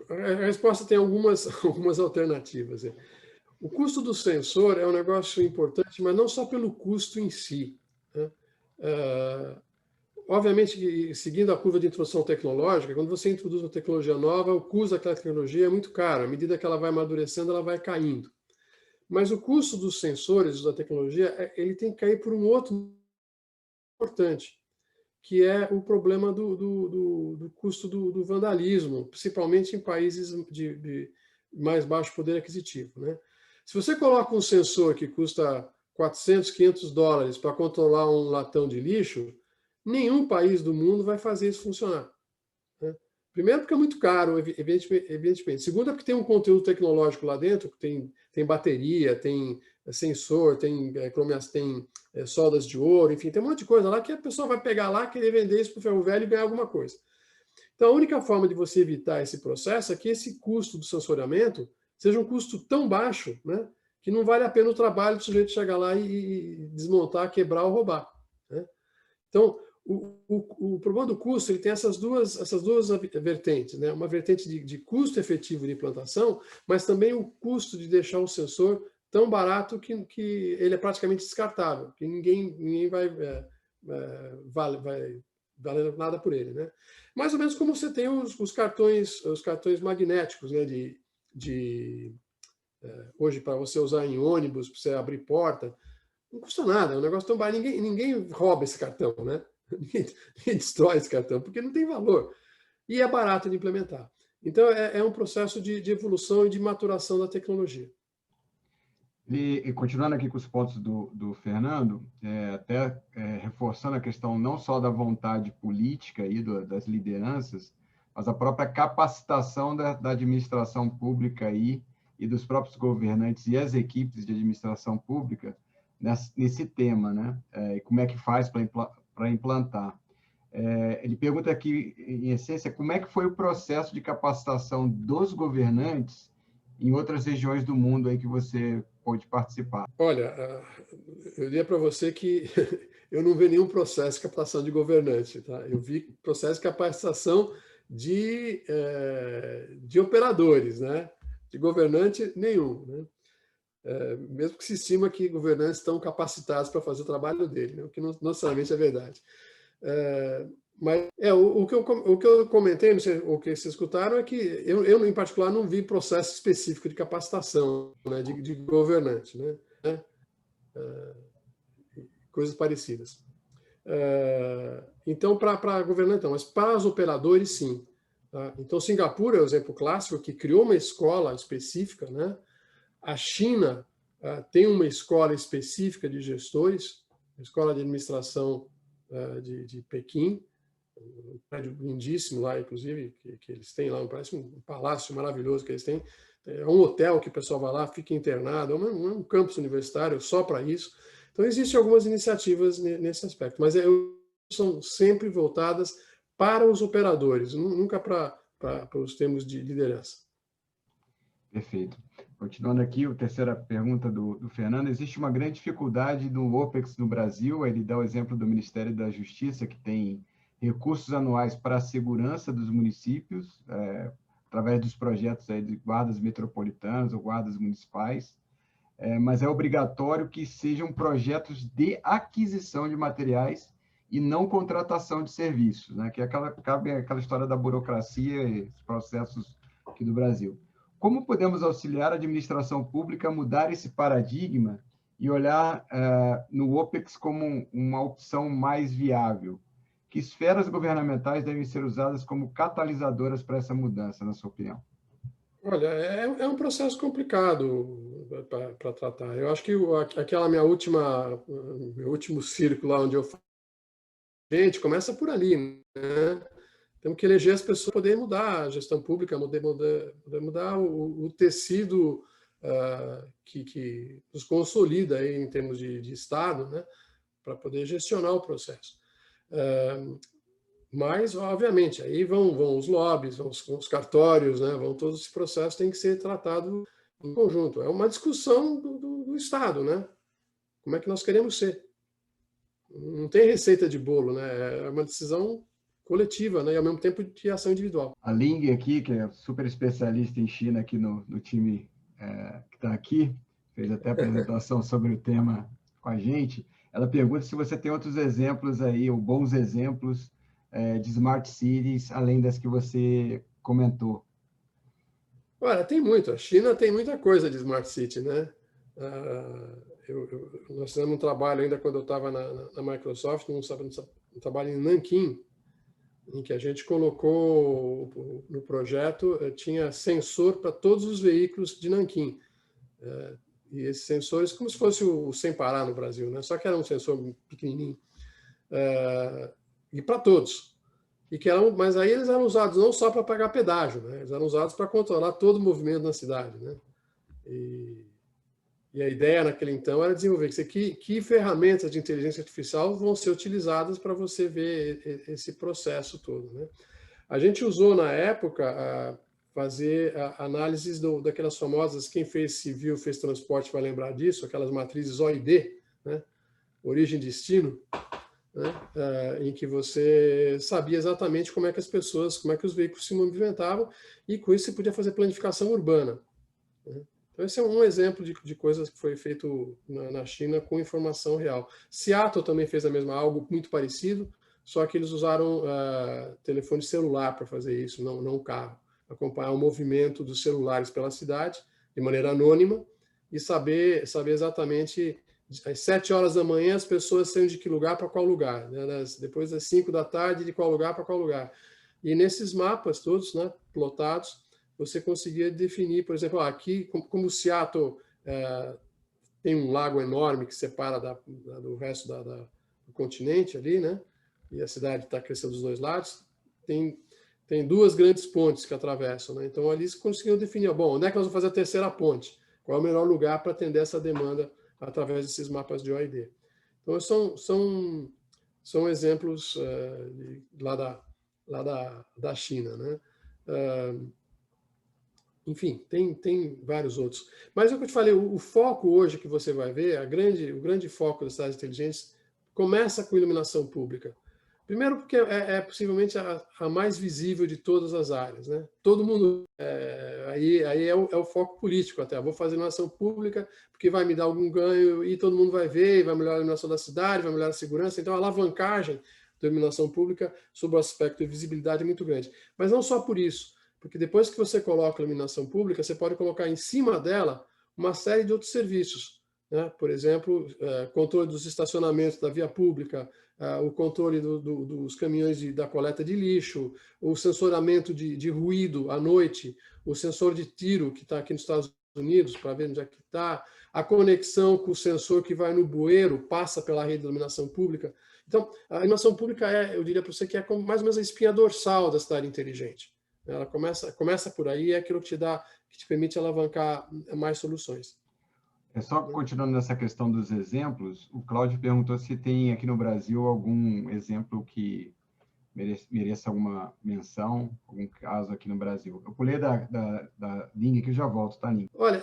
a resposta tem algumas alternativas. O custo do sensor é um negócio importante, mas não só pelo custo em si. Né? Obviamente, seguindo a curva de introdução tecnológica, quando você introduz uma tecnologia nova, o custo daquela tecnologia é muito caro. À medida que ela vai amadurecendo, ela vai caindo. Mas o custo dos sensores, da tecnologia, ele tem que cair por um outro importante, que é o problema do custo do vandalismo, principalmente em países de mais baixo poder aquisitivo. Né? Se você coloca um sensor que custa $400, $500 para controlar um latão de lixo, nenhum país do mundo vai fazer isso funcionar. Né? Primeiro, porque é muito caro, evidentemente. Segundo, é porque tem um conteúdo tecnológico lá dentro, que tem bateria, tem sensor, tem soldas de ouro, enfim, tem um monte de coisa lá que a pessoa vai pegar lá, querer vender isso para o ferro velho e ganhar alguma coisa. Então, a única forma de você evitar esse processo é que esse custo do sensoriamento seja um custo tão baixo, né, que não vale a pena o trabalho do sujeito chegar lá e desmontar, quebrar ou roubar. Né? Então, o problema do custo ele tem essas duas vertentes, né? Uma vertente de custo efetivo de implantação, mas também o custo de deixar o sensor tão barato que ele é praticamente descartável, que ninguém vai valer nada por ele, né? Mais ou menos como você tem os cartões magnéticos, né? Hoje, para você usar em ônibus, para você abrir porta, não custa nada, é um negócio tão barato, ninguém rouba esse cartão, né? Ninguém destrói esse cartão, porque não tem valor. E é barato de implementar. Então, é um processo de evolução e de maturação da tecnologia. E continuando aqui com os pontos do Fernando, reforçando a questão não só da vontade política aí, das lideranças, mas a própria capacitação da administração pública aí, e dos próprios governantes e as equipes de administração pública nesse tema, né? E como é que faz para implantar. Ele pergunta aqui, em essência, como é que foi o processo de capacitação dos governantes em outras regiões do mundo aí que você pôde participar? Olha, eu diria para você que eu não vi nenhum processo de capacitação de governante, tá? Eu vi processo de capacitação de operadores, né? De governante, nenhum, né? Mesmo que se estima que governantes estão capacitados para fazer o trabalho dele, né? O que não necessariamente é verdade. Mas o que eu comentei, não sei, o que vocês escutaram, é que eu, em particular, não vi processo específico de capacitação, né? de governante, né? Coisas parecidas. Então, para governante, não, mas para os operadores, sim. Tá? Então, Singapura é o exemplo clássico, que criou uma escola específica, né? A China tem uma escola específica de gestores, a Escola de Administração de Pequim, um prédio lindíssimo lá, inclusive, que eles têm lá, parece um palácio maravilhoso que eles têm. É um hotel que o pessoal vai lá, fica internado, é um campus universitário só para isso. Então, existem algumas iniciativas nesse aspecto, mas são sempre voltadas para os operadores, nunca para os termos de liderança. Perfeito. Continuando aqui, a terceira pergunta do Fernando. Existe uma grande dificuldade do OPEX no Brasil. Ele dá o exemplo do Ministério da Justiça, que tem recursos anuais para a segurança dos municípios, através dos projetos aí de guardas metropolitanas ou guardas municipais, mas é obrigatório que sejam projetos de aquisição de materiais e não contratação de serviços, né? Que cabe aquela história da burocracia e os processos aqui do Brasil. Como podemos auxiliar a administração pública a mudar esse paradigma e olhar no OPEX como uma opção mais viável? Que esferas governamentais devem ser usadas como catalisadoras para essa mudança, na sua opinião? Olha, é um processo complicado para tratar. Eu acho que aquela meu último círculo lá onde eu falo, gente, começa por ali, né? Temos que eleger as pessoas para poder mudar a gestão pública, poder mudar o tecido que nos consolida aí em termos de Estado, né, para poder gestionar o processo. Mas, obviamente, aí vão os lobbies, vão os cartórios, né, vão todos esses processos, tem que ser tratado em conjunto. É uma discussão do Estado, né? Como é que nós queremos ser? Não tem receita de bolo, né? É uma decisão coletiva, né? E ao mesmo tempo de ação individual. A Ling aqui, que é super especialista em China aqui no time que está aqui, fez até a apresentação sobre o tema com a gente. Ela pergunta se você tem outros exemplos aí, ou bons exemplos de Smart Cities, além das que você comentou. Olha, tem muito. A China tem muita coisa de Smart City, né? Nós fizemos um trabalho ainda quando eu estava na Microsoft, um trabalho em Nanquim, em que a gente colocou no projeto, tinha sensor para todos os veículos de Nanquim. E esses sensores, como se fosse o Sem Parar no Brasil, né? Só que era um sensor pequenininho. E para todos. Mas aí eles eram usados não só para pagar pedágio, né? Eles eram usados para controlar todo o movimento na cidade, né? E a ideia naquele então era desenvolver que ferramentas de inteligência artificial vão ser utilizadas para você ver esse processo todo, né? A gente usou na época fazer análises daquelas famosas, quem fez civil, fez transporte vai lembrar disso, aquelas matrizes OID, né? Origem e destino. né, em que você sabia exatamente como é que como é que os veículos se movimentavam, e com isso você podia fazer planificação urbana, né? Então, esse é um exemplo de coisas que foi feito na China com informação real. Seattle também fez algo muito parecido, só que eles usaram telefone celular para fazer isso, não carro. Acompanhar o movimento dos celulares pela cidade, de maneira anônima, e saber exatamente, às 7 horas da manhã, as pessoas saiam de que lugar para qual lugar, né? Depois das 5 da tarde, de qual lugar para qual lugar. E nesses mapas todos, né, plotados, você conseguia definir, por exemplo, aqui, como Seattle tem um lago enorme que separa do resto do continente ali, né? E a cidade está crescendo dos dois lados, tem 2 grandes pontes que atravessam, né? Então, ali se conseguiu definir, bom, onde é que nós vamos fazer a terceira ponte? Qual é o melhor lugar para atender essa demanda através desses mapas de OID? Então, são exemplos lá da China, né? Enfim, tem vários outros. Mas é o que eu te falei, o foco hoje que você vai ver, o grande foco das cidades inteligentes começa com iluminação pública. Primeiro porque possivelmente a mais visível de todas as áreas, né? Todo mundo, aí é o foco político até. Vou fazer iluminação pública porque vai me dar algum ganho e todo mundo vai ver, vai melhorar a iluminação da cidade, vai melhorar a segurança. Então, a alavancagem da iluminação pública sob o aspecto de visibilidade é muito grande. Mas não só por isso, porque depois que você coloca a iluminação pública, você pode colocar em cima dela uma série de outros serviços, né? Por exemplo, controle dos estacionamentos da via pública, o controle dos caminhões da coleta de lixo, o sensoramento de ruído à noite, o sensor de tiro que está aqui nos Estados Unidos, para ver onde é que está, a conexão com o sensor que vai no bueiro, passa pela rede de iluminação pública. Então, a iluminação pública eu diria para você que é como mais ou menos a espinha dorsal da cidade inteligente. Ela começa por aí, é aquilo que te permite alavancar mais soluções. Só continuando nessa questão dos exemplos, o Cláudio perguntou se tem aqui no Brasil algum exemplo que mereça alguma menção, algum caso aqui no Brasil. Eu pulei da linha que eu já volto, tá, Ninho? Olha,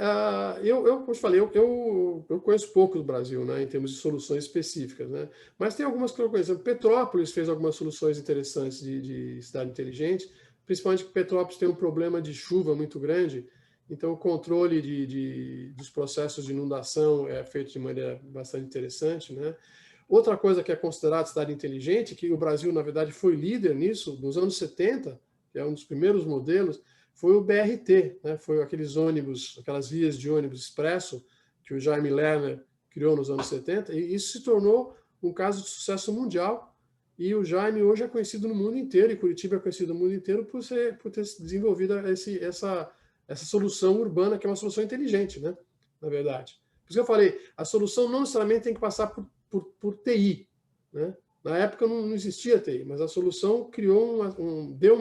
como eu falei, eu conheço pouco do Brasil, né, em termos de soluções específicas, né? Mas tem algumas que eu conheço. Petrópolis fez algumas soluções interessantes de cidade inteligente, principalmente porque Petrópolis tem um problema de chuva muito grande, então o controle dos processos de inundação é feito de maneira bastante interessante, né? Outra coisa que é considerada cidade inteligente, que o Brasil, na verdade, foi líder nisso, nos anos 70, que é um dos primeiros modelos, foi o BRT, né? Foi aquelas vias de ônibus expresso que o Jaime Lerner criou nos anos 70, e isso se tornou um caso de sucesso mundial. E o Jaime hoje é conhecido no mundo inteiro, e Curitiba é conhecido no mundo inteiro por ter desenvolvido essa solução urbana, que é uma solução inteligente, né? Na verdade. Por isso que eu falei, a solução não necessariamente tem que passar por TI, né? Na época não existia TI, mas a solução deu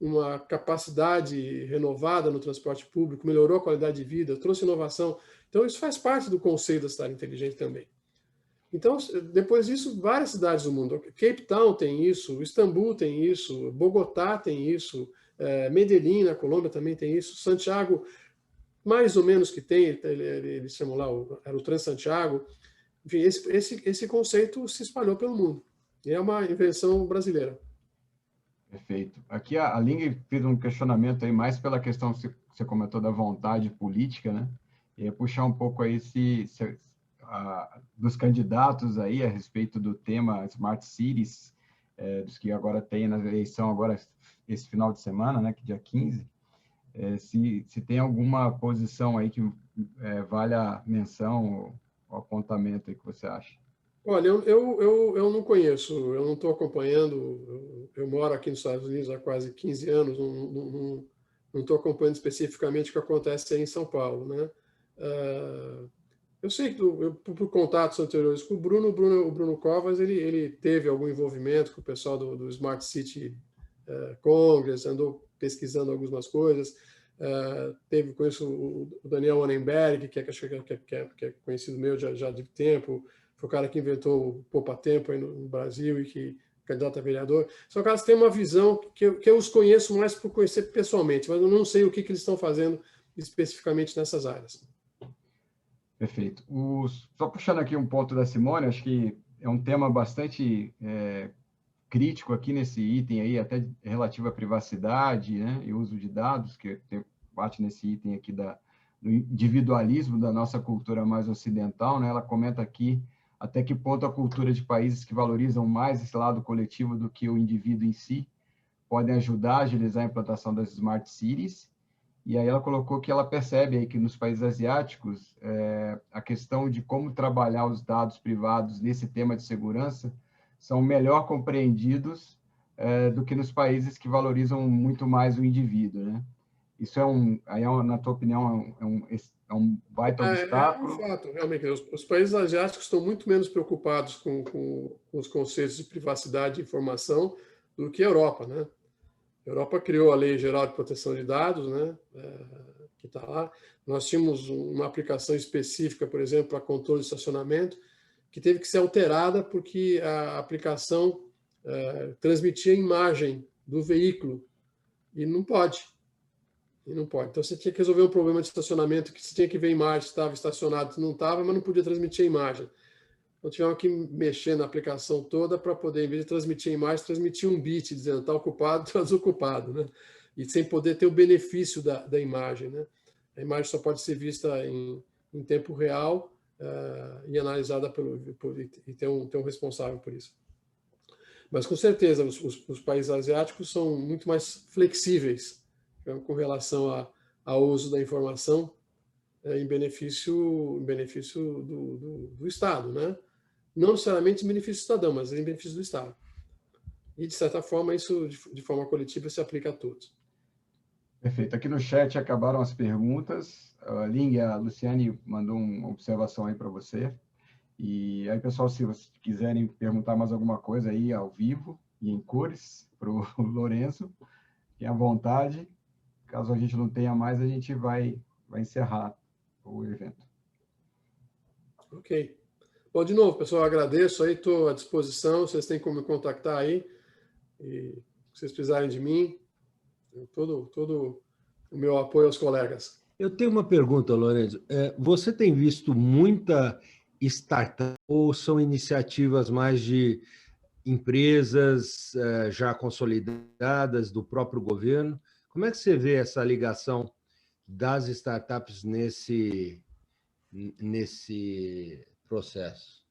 uma capacidade renovada no transporte público, melhorou a qualidade de vida, trouxe inovação. Então, isso faz parte do conceito da cidade inteligente também. Então, depois disso, várias cidades do mundo. Cape Town tem isso, Istambul tem isso, Bogotá tem isso, Medellín, na Colômbia, também tem isso, Santiago, mais ou menos que tem, eles chamam lá, era o Transantiago. Enfim, esse conceito se espalhou pelo mundo. E é uma invenção brasileira. Perfeito. Aqui a Ling fez um questionamento aí mais pela questão que você comentou da vontade política, né? E puxar um pouco aí dos candidatos aí a respeito do tema Smart Cities, dos que agora tem na eleição agora esse final de semana, né, que dia 15, se tem alguma posição aí que vale a menção ou apontamento aí que você acha? Olha, eu não conheço, eu não estou acompanhando, eu moro aqui nos Estados Unidos há quase 15 anos, não estou acompanhando especificamente o que acontece aí em São Paulo, né? Eu sei que, por contatos anteriores com o Bruno Covas, ele teve algum envolvimento com o pessoal do Smart City Congress, andou pesquisando algumas coisas. Conheço o Daniel Annenberg, que é conhecido meu já de tempo, foi o cara que inventou o poupa-tempo aí no Brasil e que candidato a vereador. São caras que têm uma visão que eu os conheço mais por conhecer pessoalmente, mas eu não sei o que eles estão fazendo especificamente nessas áreas. Perfeito. Só puxando aqui um ponto da Simone, acho que é um tema bastante crítico aqui nesse item aí, até relativo à privacidade, né, e uso de dados, que bate nesse item aqui do individualismo da nossa cultura mais ocidental, né? Ela comenta aqui até que ponto a cultura de países que valorizam mais esse lado coletivo do que o indivíduo em si podem ajudar a agilizar a implantação das smart cities. E aí ela colocou que ela percebe aí que nos países asiáticos a questão de como trabalhar os dados privados nesse tema de segurança são melhor compreendidos do que nos países que valorizam muito mais o indivíduo, né? Isso na tua opinião, é um baita obstáculo? É um fato, realmente. Os países asiáticos estão muito menos preocupados com os conceitos de privacidade e informação do que a Europa, né? A Europa criou a Lei Geral de Proteção de Dados, né? Que está lá. Nós tínhamos uma aplicação específica, por exemplo, para controle de estacionamento, que teve que ser alterada porque a aplicação transmitia a imagem do veículo e não pode. Então, você tinha que resolver um problema de estacionamento que você tinha que ver a imagem se estava estacionado, se não estava, mas não podia transmitir a imagem. Então, tivemos que mexer na aplicação toda para poder, em vez de transmitir a imagem, transmitir um bit, dizendo está ocupado, está desocupado, né? E sem poder ter o benefício da imagem, né? A imagem só pode ser vista em tempo real e analisada e ter um responsável por isso. Mas, com certeza, os países asiáticos são muito mais flexíveis com relação ao uso da informação em benefício do Estado, né? Não necessariamente em benefício do cidadão, mas em benefício do Estado. E, de certa forma, isso, de forma coletiva, se aplica a todos. Perfeito. Aqui no chat acabaram as perguntas. A Ling, a Luciane mandou uma observação aí para você. E aí, pessoal, se vocês quiserem perguntar mais alguma coisa aí ao vivo e em cores para o Lourenço, fiquem à vontade. Caso a gente não tenha mais, a gente vai encerrar o evento. Ok. Bom, de novo, pessoal, agradeço aí, estou à disposição, vocês têm como me contactar aí, e se vocês precisarem de mim, todo o meu apoio aos colegas. Eu tenho uma pergunta, Lourenço. Você tem visto muita startup ou são iniciativas mais de empresas já consolidadas do próprio governo? Como é que você vê essa ligação das startups nesse processo?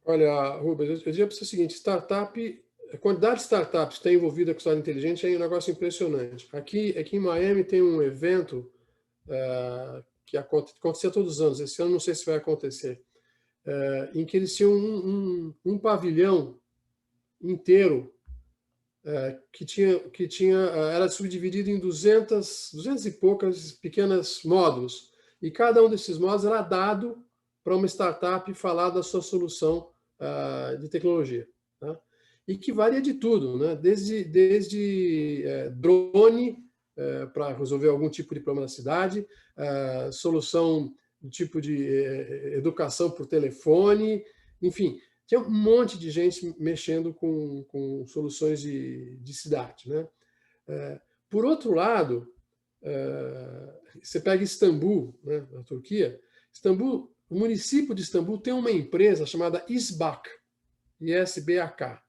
Olha, Rubens, eu diria para você o seguinte, a quantidade de startups que está envolvida com cidade inteligente é um negócio impressionante. Aqui em Miami tem um evento que acontecia todos os anos, esse ano não sei se vai acontecer, em que eles tinham um pavilhão inteiro era subdividido em 200 e poucas pequenas módulos, e cada um desses módulos era dado para uma startup falar da sua solução de tecnologia, né? E que varia de tudo, né? Desde drone para resolver algum tipo de problema na cidade, solução do tipo de educação por telefone, enfim, tinha um monte de gente mexendo com soluções de cidade, né? Por outro lado, você pega Istambul, né, na Turquia. O município de Istambul tem uma empresa chamada ISBAK, ISBAK.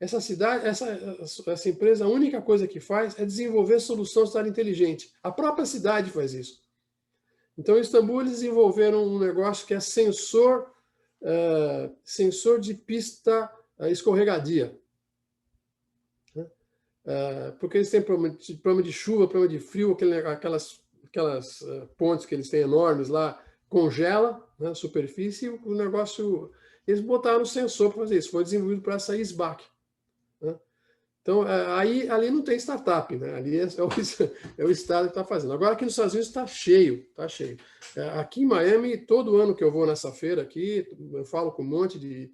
Essa empresa, a única coisa que faz é desenvolver solução de cidade inteligente. A própria cidade faz isso. Então, em Istambul, eles desenvolveram um negócio que é sensor de pista escorregadia. Porque eles têm problema de chuva, problema de frio, aquelas pontes que eles têm enormes lá, congela, né, a superfície, e o negócio... Eles botaram um sensor para fazer isso, foi desenvolvido por essa ISBAK. Né? Então, ali não tem startup, né? Ali é o Estado que está fazendo. Agora, aqui nos Estados Unidos está cheio, está cheio. Aqui em Miami, todo ano que eu vou nessa feira aqui, eu falo com um monte de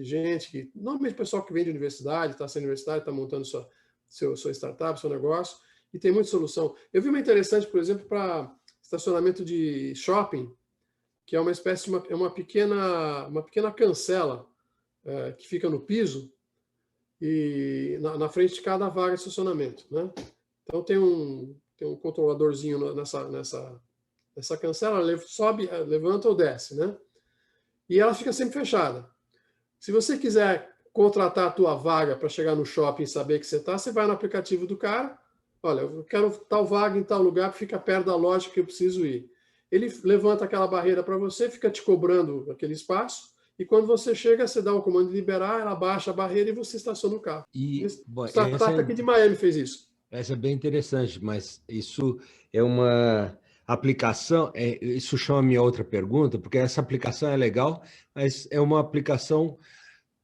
gente, normalmente o pessoal que vem de universidade, está sendo universidade, está montando sua startup, seu negócio, e tem muita solução. Eu vi uma interessante, por exemplo, para estacionamento de shopping, que é uma espécie de uma pequena cancela que fica no piso, e na frente de cada vaga de estacionamento, né? Então tem um controladorzinho nessa cancela, sobe, levanta ou desce, né? E ela fica sempre fechada. Se você quiser contratar a tua vaga para chegar no shopping e saber que você está, você vai no aplicativo do cara, olha, eu quero tal vaga em tal lugar, fica perto da loja que eu preciso ir. Ele levanta aquela barreira para você, fica te cobrando aquele espaço, e quando você chega, você dá o comando de liberar, ela baixa a barreira e você estaciona o carro. E, bom, Startup aqui de Miami fez isso. Essa é bem interessante, mas isso é uma aplicação, isso chama a minha outra pergunta, porque essa aplicação é legal, mas é uma aplicação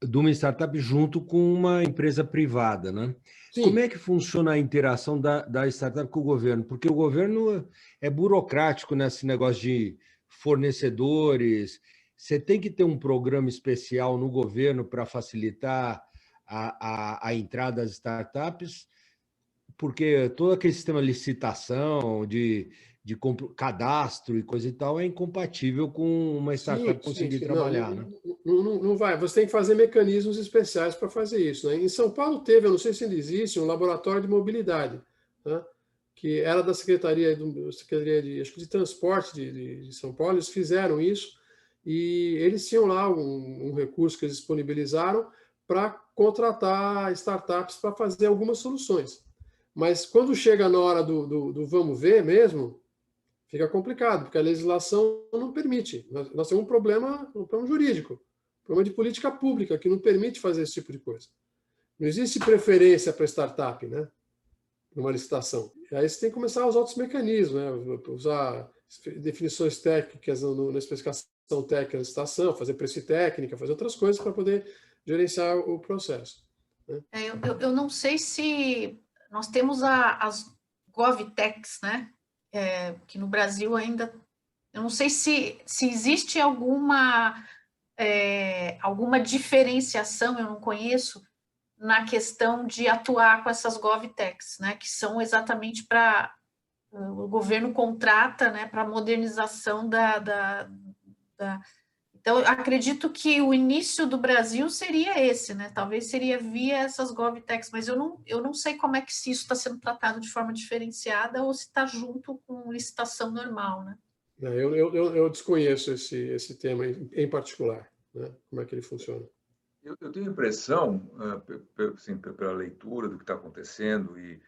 de uma startup junto com uma empresa privada, né? Sim. Como é que funciona a interação da startup com o governo? Porque o governo é burocrático nesse negócio de fornecedores. Você tem que ter um programa especial no governo para facilitar a entrada das startups, porque todo aquele sistema de licitação, de cadastro e coisa e tal, é incompatível com uma startup conseguir trabalhar, né? Não vai. Você tem que fazer mecanismos especiais para fazer isso, né? Em São Paulo teve, eu não sei se ainda existe, um laboratório de mobilidade, né? Que era da Secretaria acho que de Transporte de São Paulo. Eles fizeram isso e eles tinham lá um recurso que eles disponibilizaram para contratar startups para fazer algumas soluções. Mas quando chega na hora do vamos ver mesmo, fica complicado, porque a legislação não permite. Nós temos um problema jurídico, um problema de política pública, que não permite fazer esse tipo de coisa. Não existe preferência para startup, né? Numa licitação. E aí você tem que começar a usar outros mecanismos, né? Usar definições técnicas na especificação técnica da licitação, fazer preço técnica, fazer outras coisas para poder gerenciar o processo, né? Eu não sei se... Nós temos as GovTechs, né? Que no Brasil ainda... Eu não sei se existe alguma diferenciação, eu não conheço, na questão de atuar com essas GovTechs, né? Que são exatamente para... O governo contrata, né, para a modernização Então, eu acredito que o início do Brasil seria esse, né? Talvez seria via essas GovTechs, mas eu não sei como é que se isso está sendo tratado de forma diferenciada ou se está junto com licitação normal, né? Eu desconheço esse tema em particular, né? Como é que ele funciona. Eu tenho a impressão, assim, pela leitura do que está acontecendo e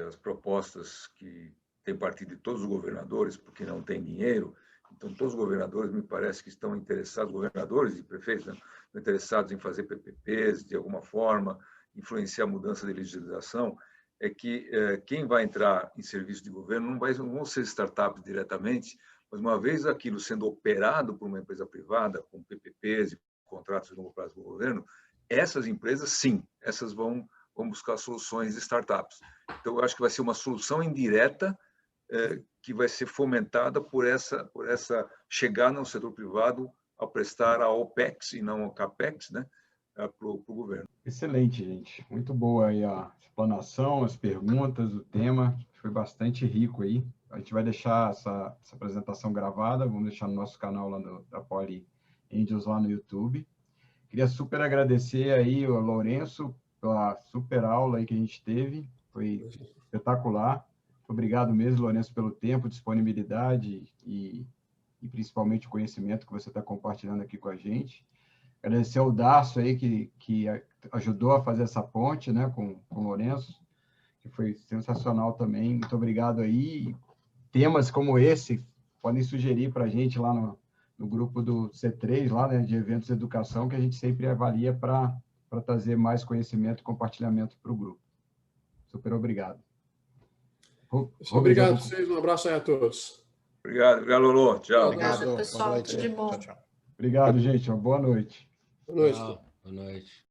as propostas que têm partido de todos os governadores, porque não tem dinheiro. Então, todos os governadores, me parece que estão interessados, governadores e prefeitos, né, estão interessados em fazer PPPs, de alguma forma, influenciar a mudança de legislação, é que quem vai entrar em serviço de governo não vão ser startups diretamente, mas uma vez aquilo sendo operado por uma empresa privada, com PPPs e contratos de longo prazo do governo, essas empresas, sim, essas vão buscar soluções de startups. Então, eu acho que vai ser uma solução indireta que vai ser fomentada por essa chegar no setor privado a prestar a OPEX e não a CAPEX, né, para o governo. Excelente, gente. Muito boa aí a explanação, as perguntas, o tema. Foi bastante rico aí. A gente vai deixar essa apresentação gravada, vamos deixar no nosso canal lá da Poly Angels lá no YouTube. Queria super agradecer aí ao Lourenço pela super aula aí que a gente teve. Foi espetacular. Obrigado mesmo, Lourenço, pelo tempo, disponibilidade e principalmente o conhecimento que você está compartilhando aqui com a gente. Agradecer ao Darcio aí, que ajudou a fazer essa ponte, né, com o Lourenço, que foi sensacional também. Muito obrigado aí. Temas como esse podem sugerir para a gente lá no grupo do C3, lá, né, de eventos de educação, que a gente sempre avalia para trazer mais conhecimento e compartilhamento para o grupo. Super obrigado. Obrigado a vocês, um abraço aí a todos. Obrigado, Lolo. Tchau. Obrigado, pessoal. Tudo de bom. Obrigado, gente. Uma boa noite. Boa noite. Boa noite.